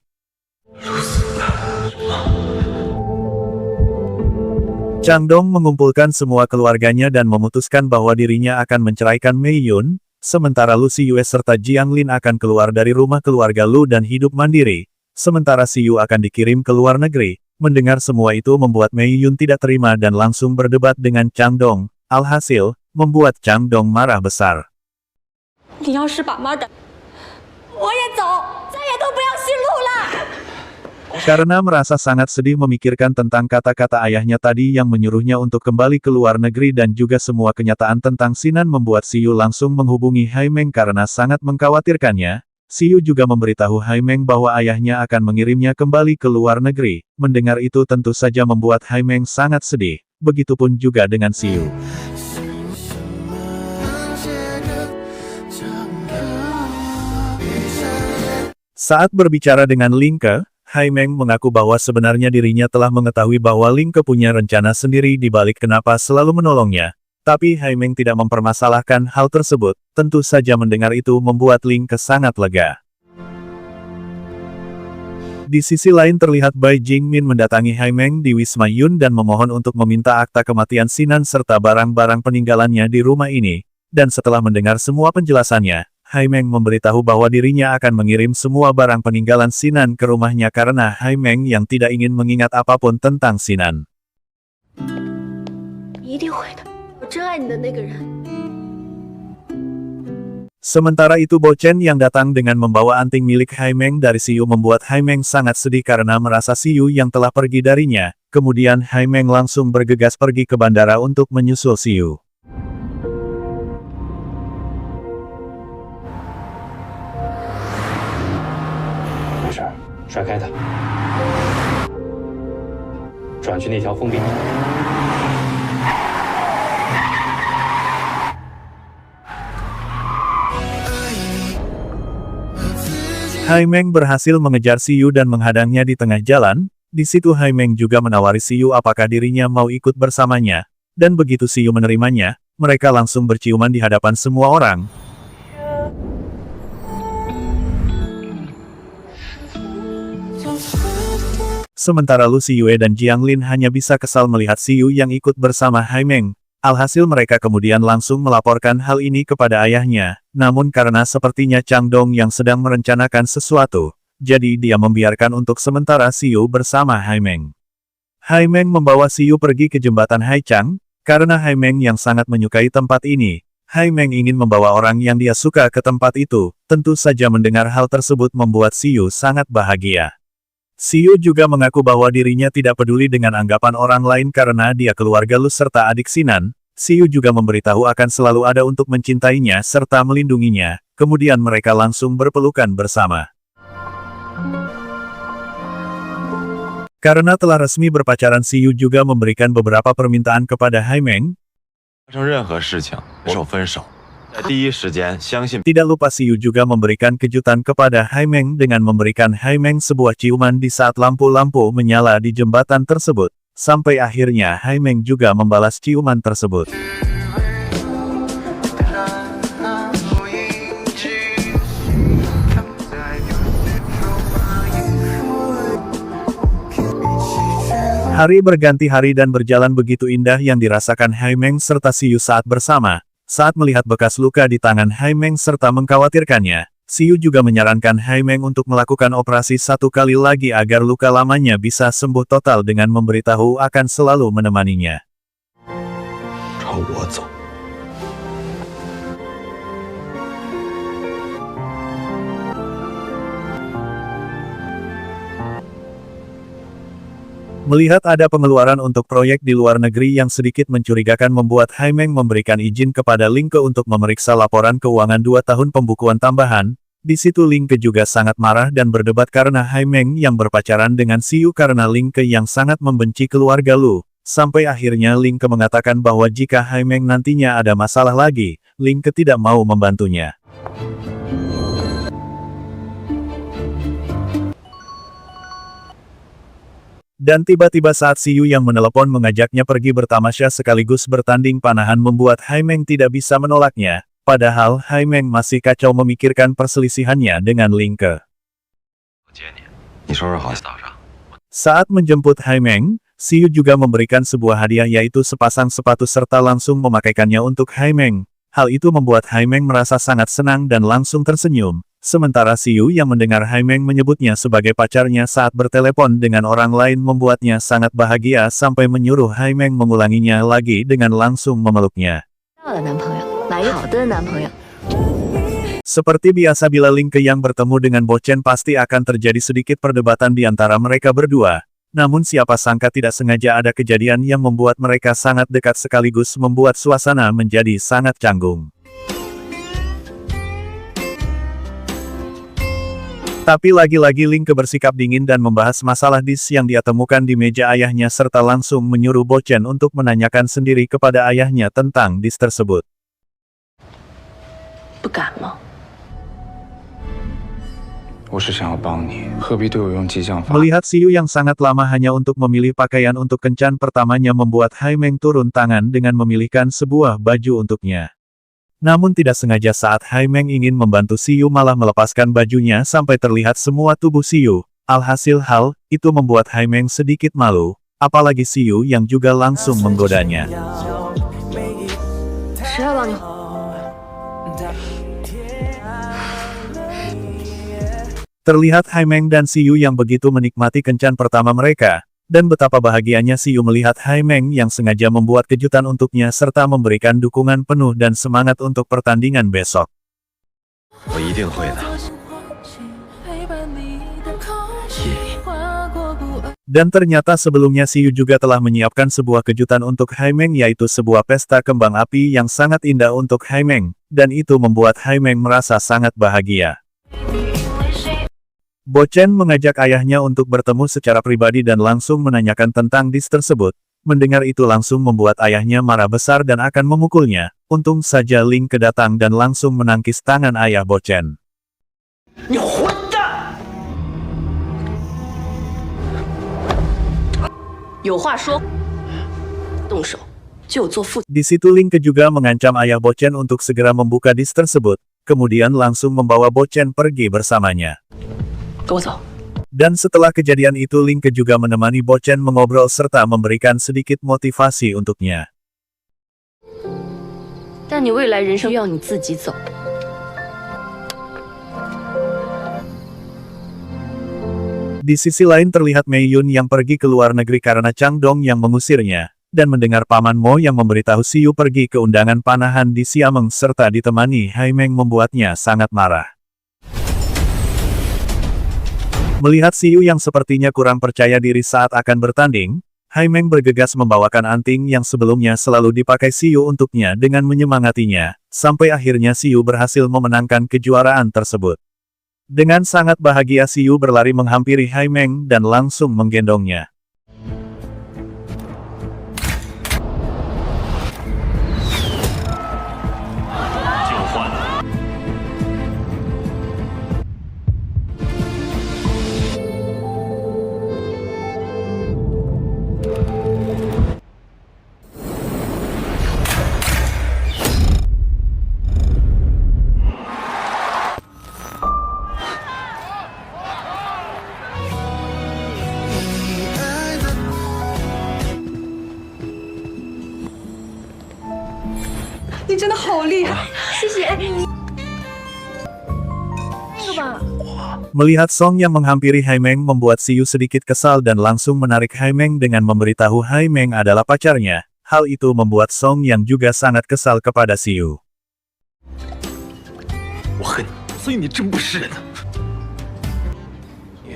Changdong mengumpulkan semua keluarganya dan memutuskan bahwa dirinya akan menceraikan Mei Yun, sementara Lu Xiyue serta Jiang Lin akan keluar dari rumah keluarga Lu dan hidup mandiri, sementara Siyu akan dikirim ke luar negeri. Mendengar semua itu membuat Mei Yun tidak terima dan langsung berdebat dengan Changdong, alhasil, membuat Changdong marah besar. Karena merasa sangat sedih memikirkan tentang kata-kata ayahnya tadi yang menyuruhnya untuk kembali ke luar negeri dan juga semua kenyataan tentang Sinan membuat Siyu langsung menghubungi Haimeng karena sangat mengkhawatirkannya. Siyu juga memberitahu Haimeng bahwa ayahnya akan mengirimnya kembali ke luar negeri. Mendengar itu tentu saja membuat Haimeng sangat sedih. Begitupun juga dengan Siyu. Saat berbicara dengan Ling Ke, Haimeng mengaku bahwa sebenarnya dirinya telah mengetahui bahwa Ling Ke punya rencana sendiri di balik kenapa selalu menolongnya. Tapi Haimeng tidak mempermasalahkan hal tersebut, tentu saja mendengar itu membuat Ling Ke sangat lega. Di sisi lain terlihat Bai Jingmin mendatangi Haimeng di Wisma Yun dan memohon untuk meminta akta kematian Sinan serta barang-barang peninggalannya di rumah ini. Dan setelah mendengar semua penjelasannya, Haimeng memberitahu bahwa dirinya akan mengirim semua barang peninggalan Sinan ke rumahnya karena Haimeng yang tidak ingin mengingat apapun tentang Sinan. Sementara itu Bo Chen yang datang dengan membawa anting milik Haimeng dari Siyu membuat Haimeng sangat sedih karena merasa Siyu yang telah pergi darinya. Kemudian Haimeng langsung bergegas pergi ke bandara untuk menyusul Siyu. Haimeng berhasil mengejar Siyu dan menghadangnya di tengah jalan. Di situ Haimeng juga menawari Siyu apakah dirinya mau ikut bersamanya. Dan begitu Siyu menerimanya, mereka langsung berciuman di hadapan semua orang. Sementara Lu Xiyue dan Jiang Lin hanya bisa kesal melihat Xiyu yang ikut bersama Haimeng. Alhasil mereka kemudian langsung melaporkan hal ini kepada ayahnya, namun karena sepertinya Chang Dong yang sedang merencanakan sesuatu, jadi dia membiarkan untuk sementara Xiyu bersama Haimeng. Haimeng membawa Xiyu pergi ke jembatan Haichang, karena Haimeng yang sangat menyukai tempat ini. Haimeng ingin membawa orang yang dia suka ke tempat itu, tentu saja mendengar hal tersebut membuat Xiyu sangat bahagia. Xiyu juga mengaku bahwa dirinya tidak peduli dengan anggapan orang lain karena dia keluarga Lu serta adik Sinan. Xiyu juga memberitahu akan selalu ada untuk mencintainya serta melindunginya, kemudian mereka langsung berpelukan bersama. Karena telah resmi berpacaran, Xiyu juga memberikan beberapa permintaan kepada Haimeng. 发生任何事情，接受分手，在第一时间相信。 Tidak lupa Xiyu juga memberikan kejutan kepada Haimeng dengan memberikan Haimeng sebuah ciuman di saat lampu-lampu menyala di jembatan tersebut. Sampai akhirnya Haimeng juga membalas ciuman tersebut. Hari berganti hari dan berjalan begitu indah yang dirasakan Haimeng serta Xiyu saat bersama. Saat melihat bekas luka di tangan Haimeng serta mengkhawatirkannya, Xiyu juga menyarankan Haimeng untuk melakukan operasi satu kali lagi agar luka lamanya bisa sembuh total dengan memberitahu akan selalu menemaninya. 朝我走。 Melihat ada pengeluaran untuk proyek di luar negeri yang sedikit mencurigakan membuat Haimeng memberikan izin kepada Lingke untuk memeriksa laporan keuangan 2 tahun pembukuan tambahan. Di situ Lingke juga sangat marah dan berdebat karena Haimeng yang berpacaran dengan Xiyu karena Lingke yang sangat membenci keluarga Lu. Sampai akhirnya Lingke mengatakan bahwa jika Haimeng nantinya ada masalah lagi, Lingke tidak mau membantunya. Dan tiba-tiba saat Xiyu yang menelepon mengajaknya pergi bertamasya sekaligus bertanding panahan membuat Haimeng tidak bisa menolaknya, padahal Haimeng masih kacau memikirkan perselisihannya dengan Lingke. Saat menjemput Haimeng, Xiyu juga memberikan sebuah hadiah yaitu sepasang sepatu serta langsung memakaikannya untuk Haimeng. Hal itu membuat Haimeng merasa sangat senang dan langsung tersenyum. Sementara Xiyu yang mendengar Haimeng menyebutnya sebagai pacarnya saat bertelepon dengan orang lain membuatnya sangat bahagia sampai menyuruh Haimeng mengulanginya lagi dengan langsung memeluknya. Seperti biasa bila Lingke yang bertemu dengan Bochen pasti akan terjadi sedikit perdebatan di antara mereka berdua. Namun siapa sangka tidak sengaja ada kejadian yang membuat mereka sangat dekat sekaligus membuat suasana menjadi sangat canggung. Tapi lagi-lagi Lingke bersikap dingin dan membahas masalah disk yang dia temukan di meja ayahnya serta langsung menyuruh Bochen untuk menanyakan sendiri kepada ayahnya tentang disk tersebut. Melihat Xiyu yang sangat lama hanya untuk memilih pakaian untuk kencan pertamanya membuat Haimeng turun tangan dengan memilihkan sebuah baju untuknya. Namun tidak sengaja saat Haimeng ingin membantu Xiyu malah melepaskan bajunya sampai terlihat semua tubuh Xiyu. Alhasil hal itu membuat Haimeng sedikit malu, apalagi Xiyu yang juga langsung menggodanya. Terlihat Haimeng dan Xiyu yang begitu menikmati kencan pertama mereka. Dan betapa bahagianya Xiyu melihat Haimeng yang sengaja membuat kejutan untuknya serta memberikan dukungan penuh dan semangat untuk pertandingan besok. Dan ternyata sebelumnya Xiyu juga telah menyiapkan sebuah kejutan untuk Haimeng yaitu sebuah pesta kembang api yang sangat indah untuk Haimeng, dan itu membuat Haimeng merasa sangat bahagia. Bochen mengajak ayahnya untuk bertemu secara pribadi dan langsung menanyakan tentang disk tersebut. Mendengar itu langsung membuat ayahnya marah besar dan akan memukulnya. Untung saja Lingke datang dan langsung menangkis tangan ayah Bochen. Di situ Lingke juga mengancam ayah Bochen untuk segera membuka disk tersebut, kemudian langsung membawa Bochen pergi bersamanya. Dan setelah kejadian itu Ling Ke juga menemani Bo Chen mengobrol serta memberikan sedikit motivasi untuknya. 但你未来人生要你自己走。 Di sisi lain terlihat Mei Yun yang pergi ke luar negeri karena Chang Dong yang mengusirnya, dan mendengar Paman Mo yang memberitahu Siyu pergi ke undangan panahan di Xiameng serta ditemani Hai Meng membuatnya sangat marah. Melihat Siyu yang sepertinya kurang percaya diri saat akan bertanding, Hai Meng bergegas membawakan anting yang sebelumnya selalu dipakai Siyu untuknya dengan menyemangatinya, sampai akhirnya Siyu berhasil memenangkan kejuaraan tersebut. Dengan sangat bahagia Siyu berlari menghampiri Hai Meng dan langsung menggendongnya. Melihat Song yang menghampiri Hai Meng membuat Siyu sedikit kesal dan langsung menarik Hai Meng dengan memberitahu Hai Meng adalah pacarnya. Hal itu membuat Song yang juga sangat kesal kepada Siyu. 我恨你，所以你真不是人。你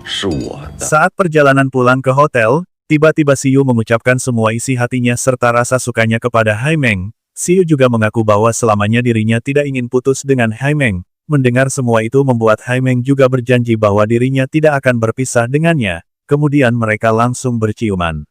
是我的。 Saat perjalanan pulang ke hotel, tiba-tiba Siyu mengucapkan semua isi hatinya serta rasa sukanya kepada Hai Meng. Siyu juga mengaku bahwa selamanya dirinya tidak ingin putus dengan Hai Meng. Mendengar semua itu membuat Hai Meng juga berjanji bahwa dirinya tidak akan berpisah dengannya. Kemudian mereka langsung berciuman.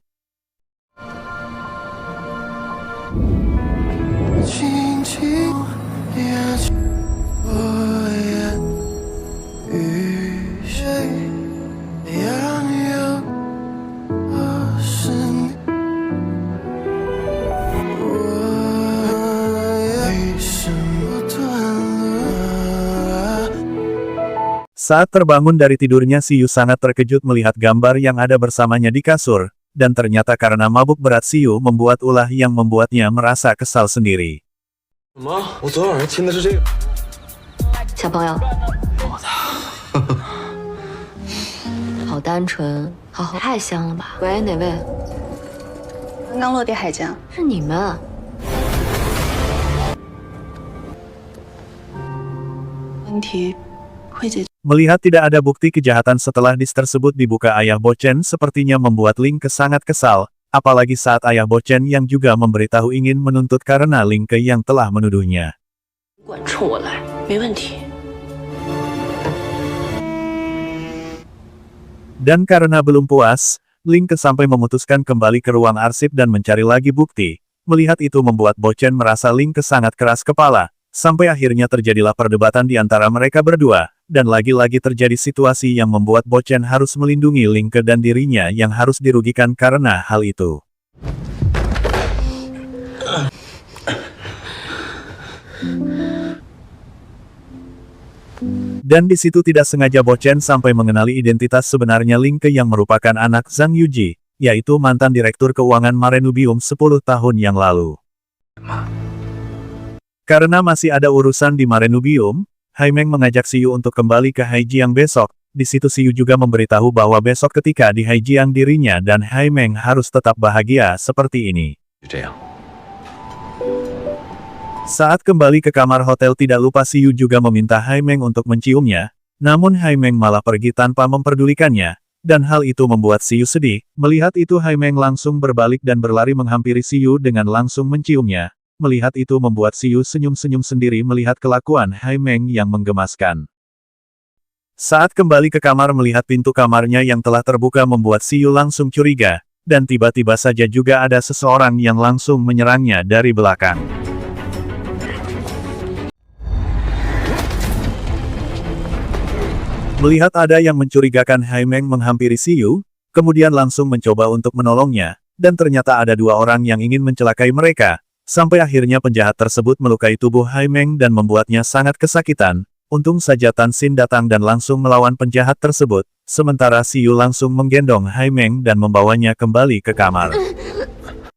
Saat terbangun dari tidurnya Siyu sangat terkejut melihat gambar yang ada bersamanya di kasur, dan ternyata karena mabuk berat Siyu membuat ulah yang membuatnya merasa kesal sendiri. 什么？我昨天晚上亲的是这个。小朋友，好单纯，好太香了吧？喂，哪位？刚刚落地海酱，是你们。 问题会解决。 Melihat tidak ada bukti kejahatan setelah dis tersebut dibuka ayah Bo Chen sepertinya membuat Ling Ke sangat kesal, apalagi saat ayah Bo Chen yang juga memberitahu ingin menuntut karena Ling Ke yang telah menuduhnya. 管冲我来，没问题。 Dan karena belum puas, Ling Ke sampai memutuskan kembali ke ruang arsip dan mencari lagi bukti. Melihat itu membuat Bo Chen merasa Ling Ke sangat keras kepala, sampai akhirnya terjadilah perdebatan di antara mereka berdua, dan lagi-lagi terjadi situasi yang membuat Bo Chen harus melindungi Ling Ke dan dirinya yang harus dirugikan karena hal itu. Dan di situ tidak sengaja Bo Chen sampai mengenali identitas sebenarnya Ling Ke yang merupakan anak Zhang Yuji, yaitu mantan direktur keuangan Marenubium 10 tahun yang lalu. Karena masih ada urusan di Marenubium, Hai Meng mengajak Siyu untuk kembali ke Haijiang besok. Di situ Siyu juga memberitahu bahwa besok ketika di Haijiang dirinya dan Hai Meng harus tetap bahagia seperti ini. 就这样。 Saat kembali ke kamar hotel tidak lupa Siyu juga meminta Hai Meng untuk menciumnya, namun Hai Meng malah pergi tanpa memperdulikannya, dan hal itu membuat Siyu sedih. Melihat itu Hai Meng langsung berbalik dan berlari menghampiri Siyu dengan langsung menciumnya. Melihat itu membuat Siyu senyum-senyum sendiri melihat kelakuan Hai Meng yang menggemaskan. Saat kembali ke kamar melihat pintu kamarnya yang telah terbuka membuat Siyu langsung curiga, dan tiba-tiba saja juga ada seseorang yang langsung menyerangnya dari belakang. Melihat ada yang mencurigakan Hai Meng menghampiri Siyu, kemudian langsung mencoba untuk menolongnya, dan ternyata ada dua orang yang ingin mencelakai mereka. Sampai akhirnya penjahat tersebut melukai tubuh Hai Meng dan membuatnya sangat kesakitan, untung saja Tan Xin datang dan langsung melawan penjahat tersebut, sementara Siyu langsung menggendong Hai Meng dan membawanya kembali ke kamar.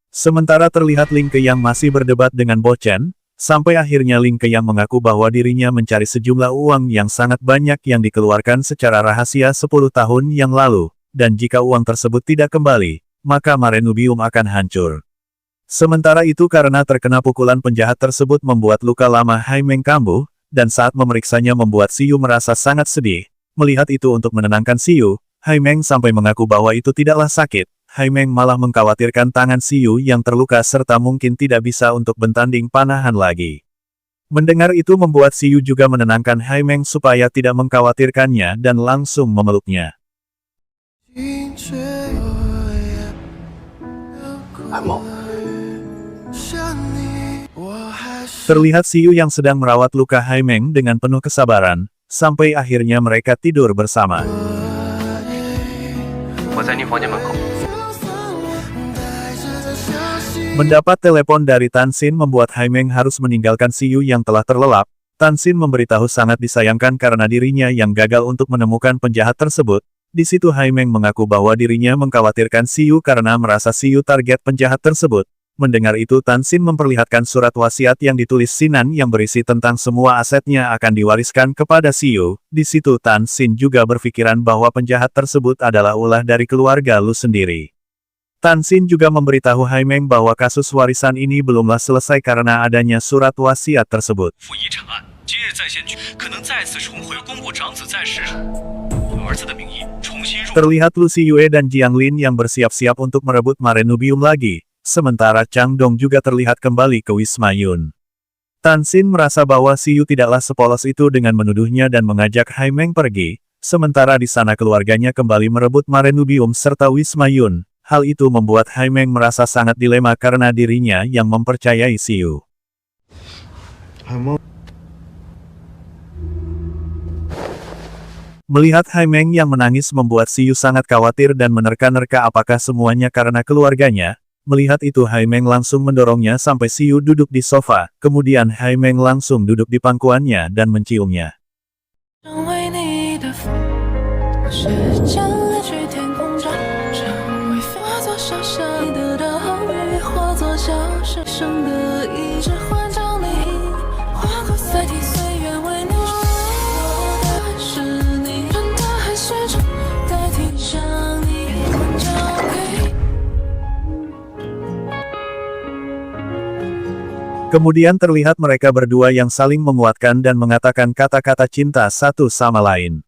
Sementara terlihat Ling Keyang masih berdebat dengan Bo Chen, sampai akhirnya Ling Keyang mengaku bahwa dirinya mencari sejumlah uang yang sangat banyak yang dikeluarkan secara rahasia 10 tahun yang lalu, dan jika uang tersebut tidak kembali, maka Marenubium akan hancur. Sementara itu karena terkena pukulan penjahat tersebut membuat luka lama Hai Meng kambuh, dan saat memeriksanya membuat Siyu merasa sangat sedih. Melihat itu untuk menenangkan Siyu, Hai Meng sampai mengaku bahwa itu tidaklah sakit. Hai Meng malah mengkhawatirkan tangan Siyu yang terluka serta mungkin tidak bisa untuk bertanding panahan lagi. Mendengar itu membuat Siyu juga menenangkan Hai Meng supaya tidak mengkhawatirkannya dan langsung memeluknya. Terlihat Siyu yang sedang merawat luka Hai Meng dengan penuh kesabaran, sampai akhirnya mereka tidur bersama. Mendapat telepon dari Tan Xin membuat Hai Meng harus meninggalkan Siyu yang telah terlelap. Tan Xin memberitahu sangat disayangkan karena dirinya yang gagal untuk menemukan penjahat tersebut. Di situ Hai Meng mengaku bahwa dirinya mengkhawatirkan Siyu karena merasa Siyu target penjahat tersebut. Mendengar itu Tan Xin memperlihatkan surat wasiat yang ditulis Sinan yang berisi tentang semua asetnya akan diwariskan kepada Siyu. Di situ Tan Xin juga berpikiran bahwa penjahat tersebut adalah ulah dari keluarga Lu sendiri. Tan Xin juga memberitahu Hai Meng bahwa kasus warisan ini belumlah selesai karena adanya surat wasiat tersebut. Terlihat Lu Siyue dan Jiang Lin yang bersiap-siap untuk merebut Marenubium lagi. Sementara Chang Dong juga terlihat kembali ke Wisma Yun. Tan Xin merasa bahwa Siyu tidaklah sepolos itu dengan menuduhnya dan mengajak Hai Meng pergi, sementara di sana keluarganya kembali merebut Marenubium serta Wisma Yun. Hal itu membuat Hai Meng merasa sangat dilema karena dirinya yang mempercayai Siyu. Melihat Hai Meng yang menangis membuat Siyu sangat khawatir dan menerka-nerka apakah semuanya karena keluarganya. Melihat itu Hai Meng langsung mendorongnya sampai Siyu duduk di sofa, kemudian Hai Meng langsung duduk di pangkuannya dan menciumnya. Kemudian terlihat mereka berdua yang saling menguatkan dan mengatakan kata-kata cinta satu sama lain.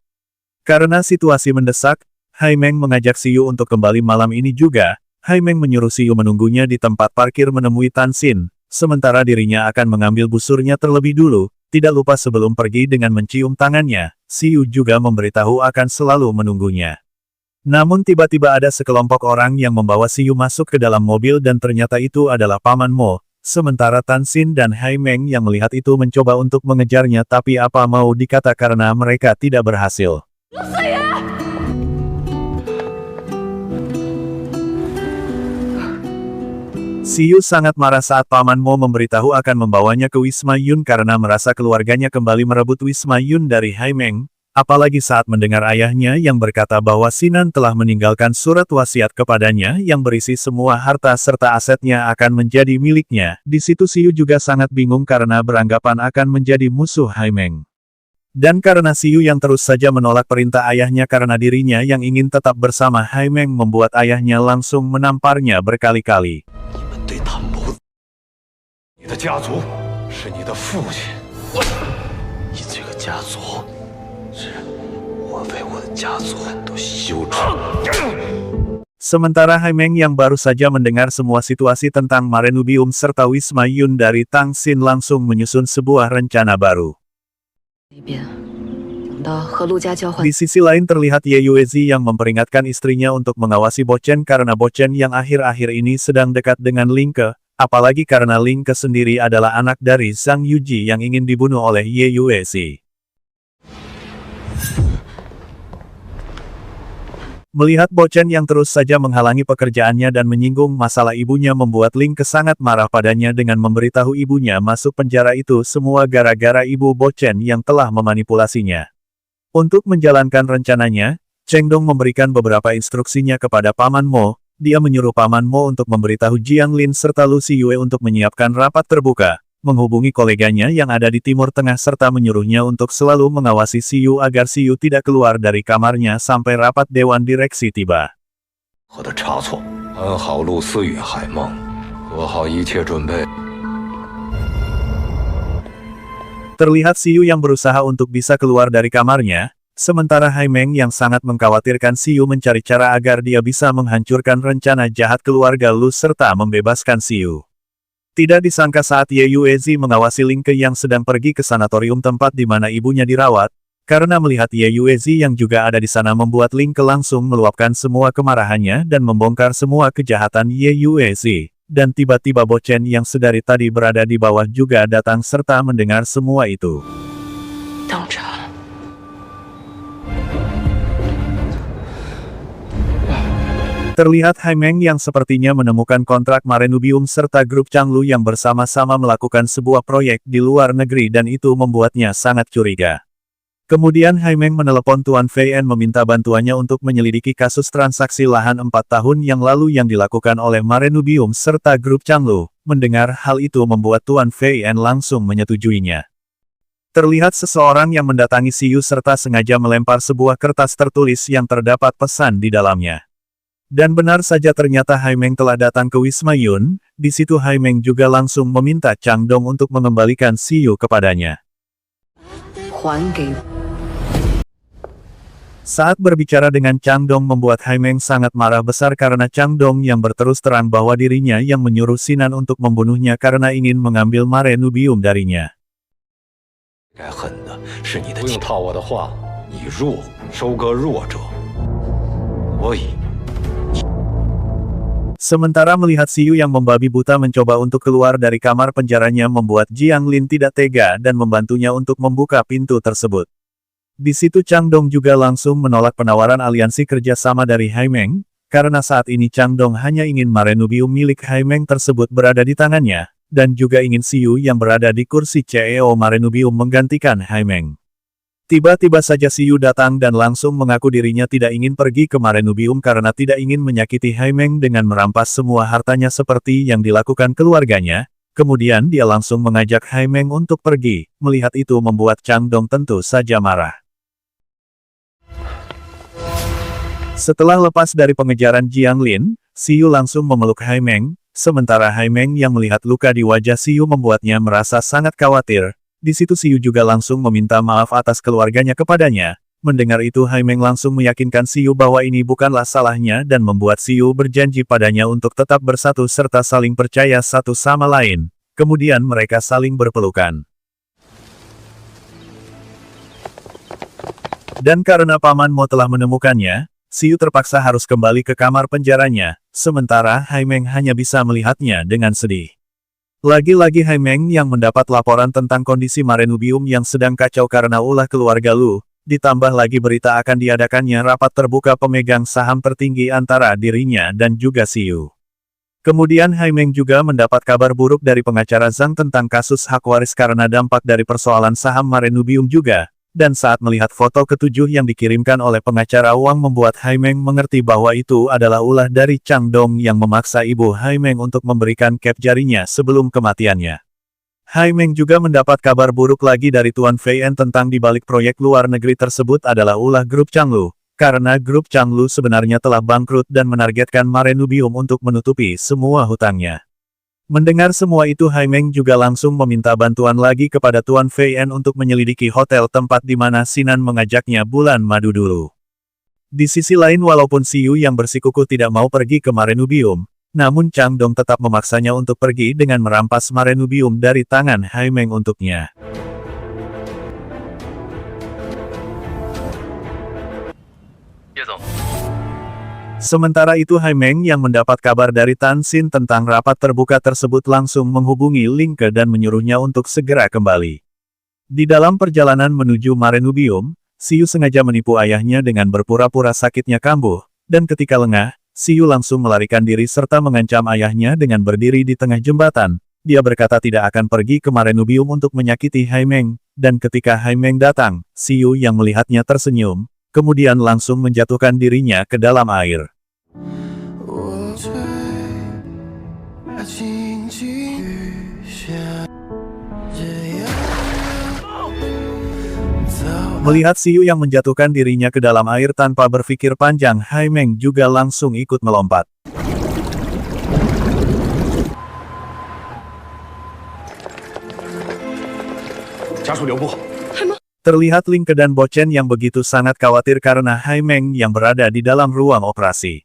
Karena situasi mendesak, Hai Meng mengajak Siyu untuk kembali malam ini juga. Hai Meng menyuruh Siyu menunggunya di tempat parkir menemui Tan Xin, sementara dirinya akan mengambil busurnya terlebih dulu. Tidak lupa sebelum pergi dengan mencium tangannya, Siyu juga memberitahu akan selalu menunggunya. Namun tiba-tiba ada sekelompok orang yang membawa Siyu masuk ke dalam mobil dan ternyata itu adalah Paman Mo. Sementara Tan Xin dan Hai Meng yang melihat itu mencoba untuk mengejarnya tapi apa mau dikata karena mereka tidak berhasil. Siyu sangat marah saat Paman Mo memberitahu akan membawanya ke Wisma Yun karena merasa keluarganya kembali merebut Wisma Yun dari Hai Meng. Apalagi saat mendengar ayahnya yang berkata bahwa Sinan telah meninggalkan surat wasiat kepadanya yang berisi semua harta serta asetnya akan menjadi miliknya. Di situ Siyu juga sangat bingung karena beranggapan akan menjadi musuh Hai Meng. Dan karena Siyu yang terus saja menolak perintah ayahnya karena dirinya yang ingin tetap bersama Hai Meng membuat ayahnya langsung menamparnya berkali-kali. Sementara Hai Meng yang baru saja mendengar semua situasi tentang Marenubium serta Wisma Yun dari Tang Xin langsung menyusun sebuah rencana baru. Di sisi lain terlihat Ye Yuezi yang memperingatkan istrinya untuk mengawasi Bo Chen karena Bo Chen yang akhir-akhir ini sedang dekat dengan Ling Ke, apalagi karena Ling Ke sendiri adalah anak dari Zhang Yuji yang ingin dibunuh oleh Ye Yuezi. Melihat Bo Chen yang terus saja menghalangi pekerjaannya dan menyinggung masalah ibunya membuat Ling Ke sangat marah padanya dengan memberitahu ibunya masuk penjara itu semua gara-gara ibu Bo Chen yang telah memanipulasinya. Untuk menjalankan rencananya, Cheng Dong memberikan beberapa instruksinya kepada Paman Mo. Dia menyuruh Paman Mo untuk memberitahu Jiang Lin serta Lu Xiyue untuk menyiapkan rapat terbuka, menghubungi koleganya yang ada di Timur Tengah serta menyuruhnya untuk selalu mengawasi Siyu agar Siyu tidak keluar dari kamarnya sampai rapat Dewan Direksi tiba. 我的差错，安好陆思雨、海梦，做好一切准备。 Terlihat Siyu yang berusaha untuk bisa keluar dari kamarnya, sementara Hai Meng yang sangat mengkhawatirkan Siyu mencari cara agar dia bisa menghancurkan rencana jahat keluarga Lu serta membebaskan Siyu. Tidak disangka saat Ye Yuezi mengawasi Ling Ke yang sedang pergi ke sanatorium tempat di mana ibunya dirawat, karena melihat Ye Yuezi yang juga ada di sana membuat Ling Ke langsung meluapkan semua kemarahannya dan membongkar semua kejahatan Ye Yuezi. Dan tiba-tiba Bo Chen yang sedari tadi berada di bawah juga datang serta mendengar semua itu. 等着。 Terlihat Hai Meng yang sepertinya menemukan kontrak Marenubium serta grup Changlu yang bersama-sama melakukan sebuah proyek di luar negeri dan itu membuatnya sangat curiga. Kemudian Hai Meng menelepon Tuan Fei En meminta bantuannya untuk menyelidiki kasus transaksi lahan 4 tahun yang lalu yang dilakukan oleh Marenubium serta grup Changlu. Mendengar hal itu membuat Tuan Fei En langsung menyetujuinya. Terlihat seseorang yang mendatangi Siyu serta sengaja melempar sebuah kertas tertulis yang terdapat pesan di dalamnya. Dan benar saja ternyata Hai Meng telah datang ke Wisma Yun, di situ Hai Meng juga langsung meminta Chang Dong untuk mengembalikan Siyu kepadanya. 还给 Saat berbicara dengan Chang Dong membuat Hai Meng sangat marah besar karena Chang Dong yang berterus terang bahwa dirinya yang menyuruh Sinan untuk membunuhnya karena ingin mengambil Marenubium darinya. 该恨的是你的不用套我的话，你弱，收割弱者，所以。 Sementara melihat Siyu yang membabi buta mencoba untuk keluar dari kamar penjaranya membuat Jiang Lin tidak tega dan membantunya untuk membuka pintu tersebut. Di situ Chang Dong juga langsung menolak penawaran aliansi kerjasama dari Hai Meng, karena saat ini Chang Dong hanya ingin Marenubium milik Hai Meng tersebut berada di tangannya, dan juga ingin Siyu yang berada di kursi CEO Marenubium menggantikan Hai Meng. Tiba-tiba saja Siyu datang dan langsung mengaku dirinya tidak ingin pergi ke Marenubium karena tidak ingin menyakiti Hai Meng dengan merampas semua hartanya seperti yang dilakukan keluarganya. Kemudian dia langsung mengajak Hai Meng untuk pergi. Melihat itu membuat Chang Dong tentu saja marah. Setelah lepas dari pengejaran Jiang Lin, Siyu langsung memeluk Hai Meng. Sementara Hai Meng yang melihat luka di wajah Siyu membuatnya merasa sangat khawatir. Di situ Siyu juga langsung meminta maaf atas keluarganya kepadanya. Mendengar itu Hai Meng langsung meyakinkan Siyu bahwa ini bukanlah salahnya dan membuat Siyu berjanji padanya untuk tetap bersatu serta saling percaya satu sama lain. Kemudian mereka saling berpelukan. Dan karena Paman Mo telah menemukannya, Siyu terpaksa harus kembali ke kamar penjaranya, sementara Hai Meng hanya bisa melihatnya dengan sedih. Lagi-lagi Hai Meng yang mendapat laporan tentang kondisi Marenubium yang sedang kacau karena ulah keluarga Lu, ditambah lagi berita akan diadakannya rapat terbuka pemegang saham tertinggi antara dirinya dan juga Siyu. Kemudian Hai Meng juga mendapat kabar buruk dari pengacara Zhang tentang kasus hak waris karena dampak dari persoalan saham Marenubium juga. Dan saat melihat foto ketujuh yang dikirimkan oleh pengacara Wang membuat Hai Meng mengerti bahwa itu adalah ulah dari Chang Dong yang memaksa ibu Hai Meng untuk memberikan cap jarinya sebelum kematiannya. Hai Meng juga mendapat kabar buruk lagi dari Tuan Fei En tentang dibalik proyek luar negeri tersebut adalah ulah grup Changlu, karena grup Changlu sebenarnya telah bangkrut dan menargetkan Marenubium untuk menutupi semua hutangnya. Mendengar semua itu Hai Meng juga langsung meminta bantuan lagi kepada Tuan Fei En untuk menyelidiki hotel tempat di mana Sinan mengajaknya bulan madu dulu. Di sisi lain walaupun Siyu yang bersikukuh tidak mau pergi ke Marenubium, namun Chang Dong tetap memaksanya untuk pergi dengan merampas Marenubium dari tangan Hai Meng untuknya. Sementara itu Hai Meng yang mendapat kabar dari Tan Xin tentang rapat terbuka tersebut langsung menghubungi Ling Ke dan menyuruhnya untuk segera kembali. Di dalam perjalanan menuju Marenubium, Siyu sengaja menipu ayahnya dengan berpura-pura sakitnya kambuh, dan ketika lengah, Siyu langsung melarikan diri serta mengancam ayahnya dengan berdiri di tengah jembatan. Dia berkata tidak akan pergi ke Marenubium untuk menyakiti Haimeng, dan ketika Haimeng datang, Siyu yang melihatnya tersenyum, kemudian langsung menjatuhkan dirinya ke dalam air. Melihat Siyu yang menjatuhkan dirinya ke dalam air tanpa berpikir panjang, Haimeng juga langsung ikut melompat. Terlihat Lin Ke dan Bochen yang begitu sangat khawatir karena Haimeng yang berada di dalam ruang operasi.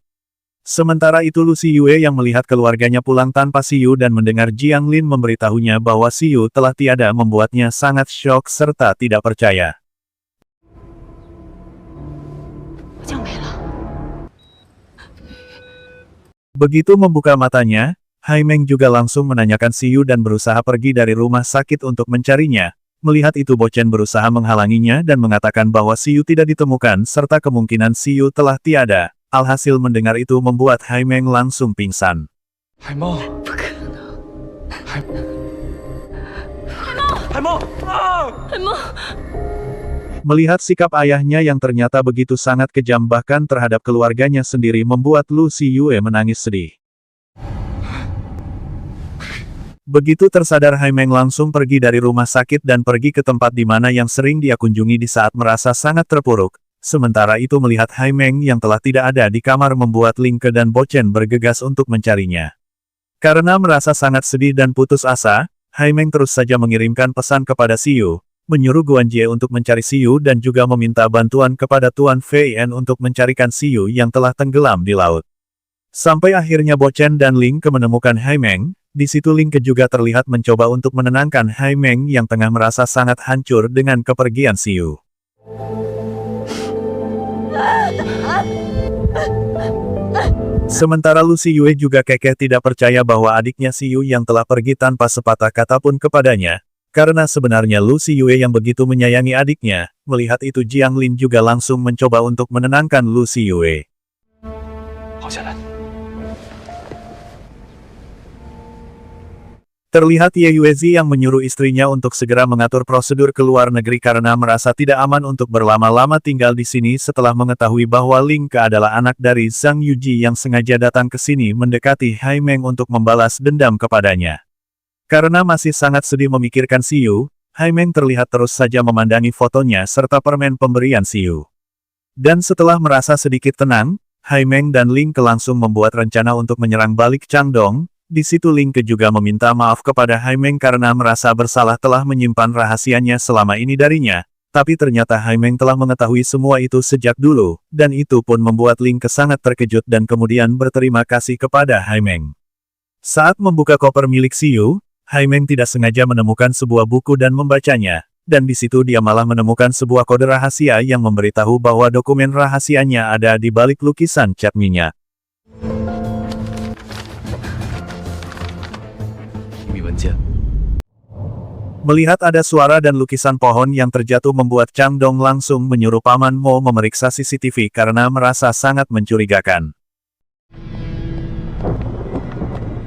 Sementara itu Lu Siyue yang melihat keluarganya pulang tanpa Siyu dan mendengar Jiang Lin memberitahunya bahwa Siyu telah tiada membuatnya sangat syok serta tidak percaya. Begitu membuka matanya, Haimeng juga langsung menanyakan Siyu dan berusaha pergi dari rumah sakit untuk mencarinya. Melihat itu Bochen berusaha menghalanginya dan mengatakan bahwa Siyu tidak ditemukan serta kemungkinan Siyu telah tiada. Alhasil mendengar itu membuat Haimeng langsung pingsan. Melihat sikap ayahnya yang ternyata begitu sangat kejam bahkan terhadap keluarganya sendiri membuat Lu Siyue menangis sedih. Begitu tersadar Haimeng langsung pergi dari rumah sakit dan pergi ke tempat di mana yang sering dia kunjungi di saat merasa sangat terpuruk. Sementara itu melihat Haimeng yang telah tidak ada di kamar membuat Lin Ke dan Bochen bergegas untuk mencarinya. Karena merasa sangat sedih dan putus asa, Haimeng terus saja mengirimkan pesan kepada Siyu, menyuruh Guan Jie untuk mencari Siyu dan juga meminta bantuan kepada Tuan Fei En untuk mencarikan Siyu yang telah tenggelam di laut. Sampai akhirnya Bochen dan Lin Ke menemukan Haimeng, di situ Lin Ke juga terlihat mencoba untuk menenangkan Haimeng yang tengah merasa sangat hancur dengan kepergian Siyu. Sementara Lu Siyue juga kekeh tidak percaya bahwa adiknya Siyu yang telah pergi tanpa sepatah kata pun kepadanya, karena sebenarnya Lu Siyue yang begitu menyayangi adiknya. Melihat itu Jiang Lin juga langsung mencoba untuk menenangkan Lu Siyue. Terlihat Ye Yuezi yang menyuruh istrinya untuk segera mengatur prosedur ke luar negeri karena merasa tidak aman untuk berlama-lama tinggal di sini setelah mengetahui bahwa Lin Ke adalah anak dari Zhang Yuji yang sengaja datang ke sini mendekati Haimeng untuk membalas dendam kepadanya. Karena masih sangat sedih memikirkan Siyu, Haimeng terlihat terus saja memandangi fotonya serta permen pemberian Siyu. Dan setelah merasa sedikit tenang, Haimeng dan Lin Ke langsung membuat rencana untuk menyerang balik Changdong. Di situ Lin Ke juga meminta maaf kepada Haimeng karena merasa bersalah telah menyimpan rahasianya selama ini darinya, tapi ternyata Haimeng telah mengetahui semua itu sejak dulu, dan itu pun membuat Lin Ke sangat terkejut dan kemudian berterima kasih kepada Haimeng. Saat membuka koper milik Siyu, Haimeng tidak sengaja menemukan sebuah buku dan membacanya, dan di situ dia malah menemukan sebuah kode rahasia yang memberitahu bahwa dokumen rahasianya ada di balik lukisan cat minyak. Melihat ada suara dan lukisan pohon yang terjatuh membuat Changdong langsung menyuruh Paman Mo memeriksa CCTV karena merasa sangat mencurigakan.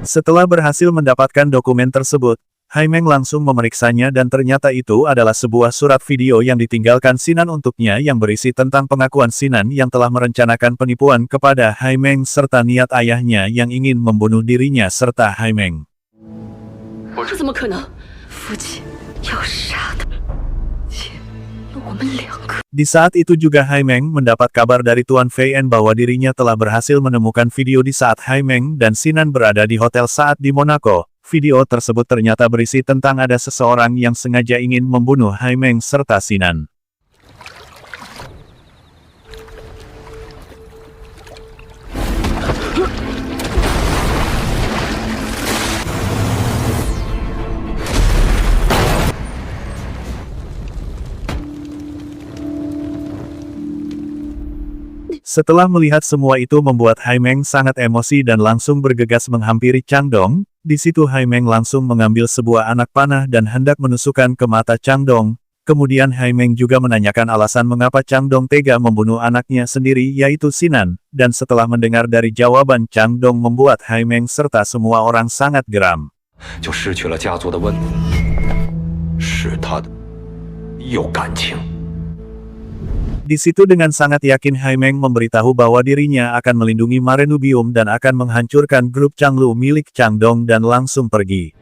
Setelah berhasil mendapatkan dokumen tersebut, Haimeng langsung memeriksanya dan ternyata itu adalah sebuah surat video yang ditinggalkan Sinan untuknya yang berisi tentang pengakuan Sinan yang telah merencanakan penipuan kepada Haimeng serta niat ayahnya yang ingin membunuh dirinya serta Haimeng. Di saat itu juga Haimeng mendapat kabar dari Tuan Fei En bahwa dirinya telah berhasil menemukan video di saat Haimeng dan Sinan berada di hotel saat di Monaco. Video tersebut ternyata berisi tentang ada seseorang yang sengaja ingin membunuh Haimeng serta Sinan. Setelah melihat semua itu membuat Haimeng sangat emosi dan langsung bergegas menghampiri Changdong. Di situ Haimeng langsung mengambil sebuah anak panah dan hendak menusukkan ke mata Changdong. Kemudian Haimeng juga menanyakan alasan mengapa Chang Dong tega membunuh anaknya sendiri yaitu Sinan, dan setelah mendengar dari jawaban Chang Dong membuat Haimeng serta semua orang sangat geram. 就失去了家族的温度，是他的有感情。 Di situ dengan sangat yakin Haimeng memberitahu bahwa dirinya akan melindungi Marenubium dan akan menghancurkan grup Changlu milik Chang Dong dan langsung pergi.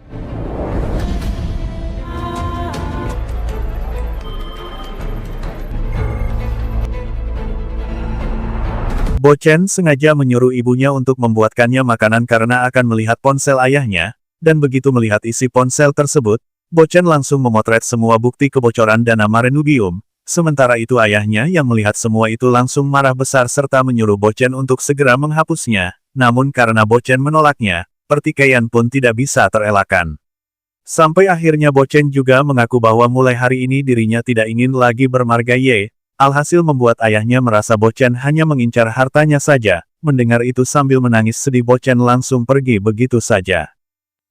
Bo Chen sengaja menyuruh ibunya untuk membuatkannya makanan karena akan melihat ponsel ayahnya, dan begitu melihat isi ponsel tersebut, Bo Chen langsung memotret semua bukti kebocoran dana Marenubium. Sementara itu ayahnya yang melihat semua itu langsung marah besar serta menyuruh Bo Chen untuk segera menghapusnya, namun karena Bo Chen menolaknya, pertikaian pun tidak bisa terelakkan. Sampai akhirnya Bo Chen juga mengaku bahwa mulai hari ini dirinya tidak ingin lagi bermarga Ye, alhasil membuat ayahnya merasa Bo Chen hanya mengincar hartanya saja. Mendengar itu sambil menangis sedih Bo Chen langsung pergi begitu saja.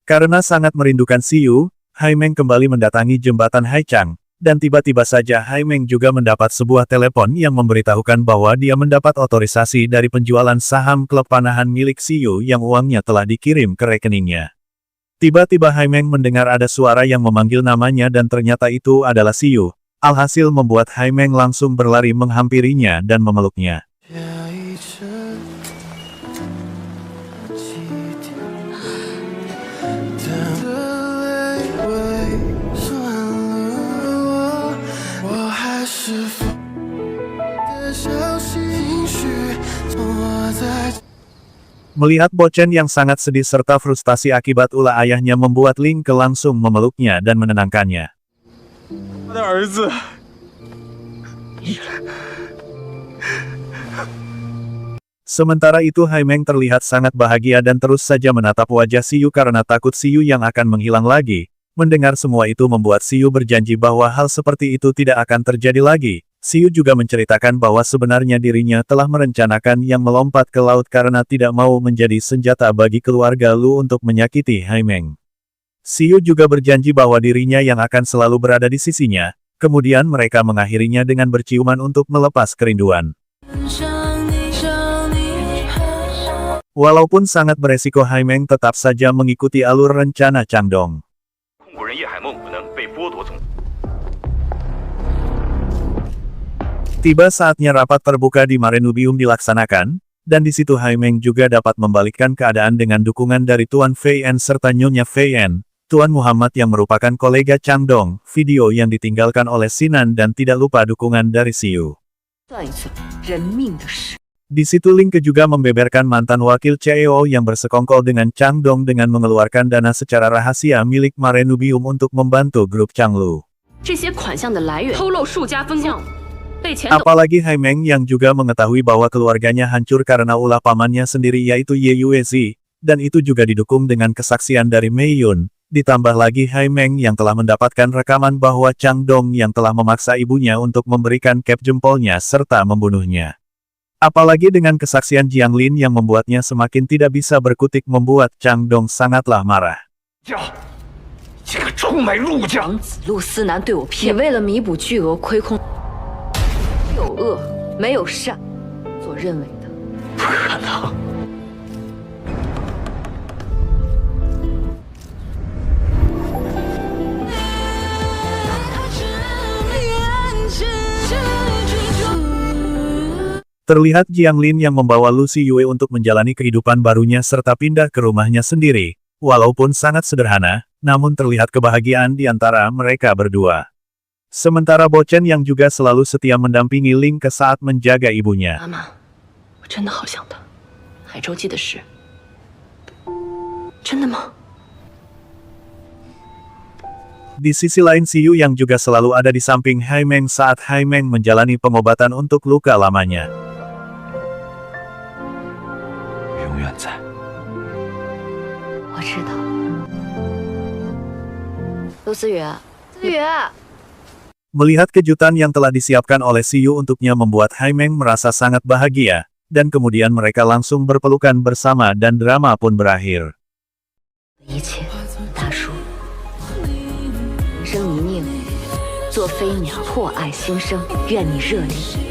Karena sangat merindukan Siyu, Haimeng kembali mendatangi jembatan Haichang, dan tiba-tiba saja Haimeng juga mendapat sebuah telepon yang memberitahukan bahwa dia mendapat otorisasi dari penjualan saham klub panahan milik Siyu yang uangnya telah dikirim ke rekeningnya. Tiba-tiba Haimeng mendengar ada suara yang memanggil namanya dan ternyata itu adalah Siyu. Alhasil membuat Haimeng langsung berlari menghampirinya dan memeluknya. Melihat Bo Chen yang sangat sedih serta frustasi akibat ulah ayahnya membuat Ling Ke langsung memeluknya dan menenangkannya. Sementara itu Haimeng terlihat sangat bahagia dan terus saja menatap wajah Siyu karena takut Siyu yang akan menghilang lagi. Mendengar semua itu membuat Siyu berjanji bahwa hal seperti itu tidak akan terjadi lagi. Siyu juga menceritakan bahwa sebenarnya dirinya telah merencanakan yang melompat ke laut karena tidak mau menjadi senjata bagi keluarga Lu untuk menyakiti Haimeng. Siyu juga berjanji bahwa dirinya yang akan selalu berada di sisinya, kemudian mereka mengakhirinya dengan berciuman untuk melepas kerinduan. Walaupun sangat beresiko Haimeng tetap saja mengikuti alur rencana Chang Dong. Tiba saatnya rapat terbuka di Marenubium dilaksanakan, dan di situ Haimeng juga dapat membalikkan keadaan dengan dukungan dari Tuan Fei En serta Nyonya Fei En, Tuan Muhammad yang merupakan kolega Chang Dong, video yang ditinggalkan oleh Sinan dan tidak lupa dukungan dari Siyu. Di situ Ling Ke juga membeberkan mantan wakil CEO yang bersekongkol dengan Chang Dong dengan mengeluarkan dana secara rahasia milik Marenubium untuk membantu grup Changlu. Apalagi Haimeng yang juga mengetahui bahwa keluarganya hancur karena ulah pamannya sendiri yaitu Ye Yuezi, dan itu juga didukung dengan kesaksian dari Mei Yun, ditambah lagi Haimeng yang telah mendapatkan rekaman bahwa Chang Dong yang telah memaksa ibunya untuk memberikan cap jempolnya serta membunuhnya. Apalagi dengan kesaksian Jiang Lin yang membuatnya semakin tidak bisa berkutik membuat Chang Dong sangatlah marah. 这个臭美陆家，王子陆思南对我骗，你为了弥补巨额亏空。 有恶没有善，所认为的不可能。Terlihat Jiang Lin yang membawa Lu Siyue untuk menjalani kehidupan barunya serta pindah ke rumahnya sendiri. Walaupun sangat sederhana, namun terlihat kebahagiaan di antara mereka berdua. Sementara Bo Chen yang juga selalu setia mendampingi Ling Ke saat menjaga ibunya. Mama, 我真的好想他。海州记的事，真的吗？ Di sisi lain Siyu yang juga selalu ada di samping Haimeng saat Haimeng menjalani pengobatan untuk luka lamanya. 永远在。我知道。陆思雨，思雨。 Melihat kejutan yang telah disiapkan oleh Siyu untuknya membuat Haimeng merasa sangat bahagia, dan kemudian mereka langsung berpelukan bersama dan drama pun berakhir. 一切，大叔，人生一命，做做飞鸟，破爱心声，愿你热烈。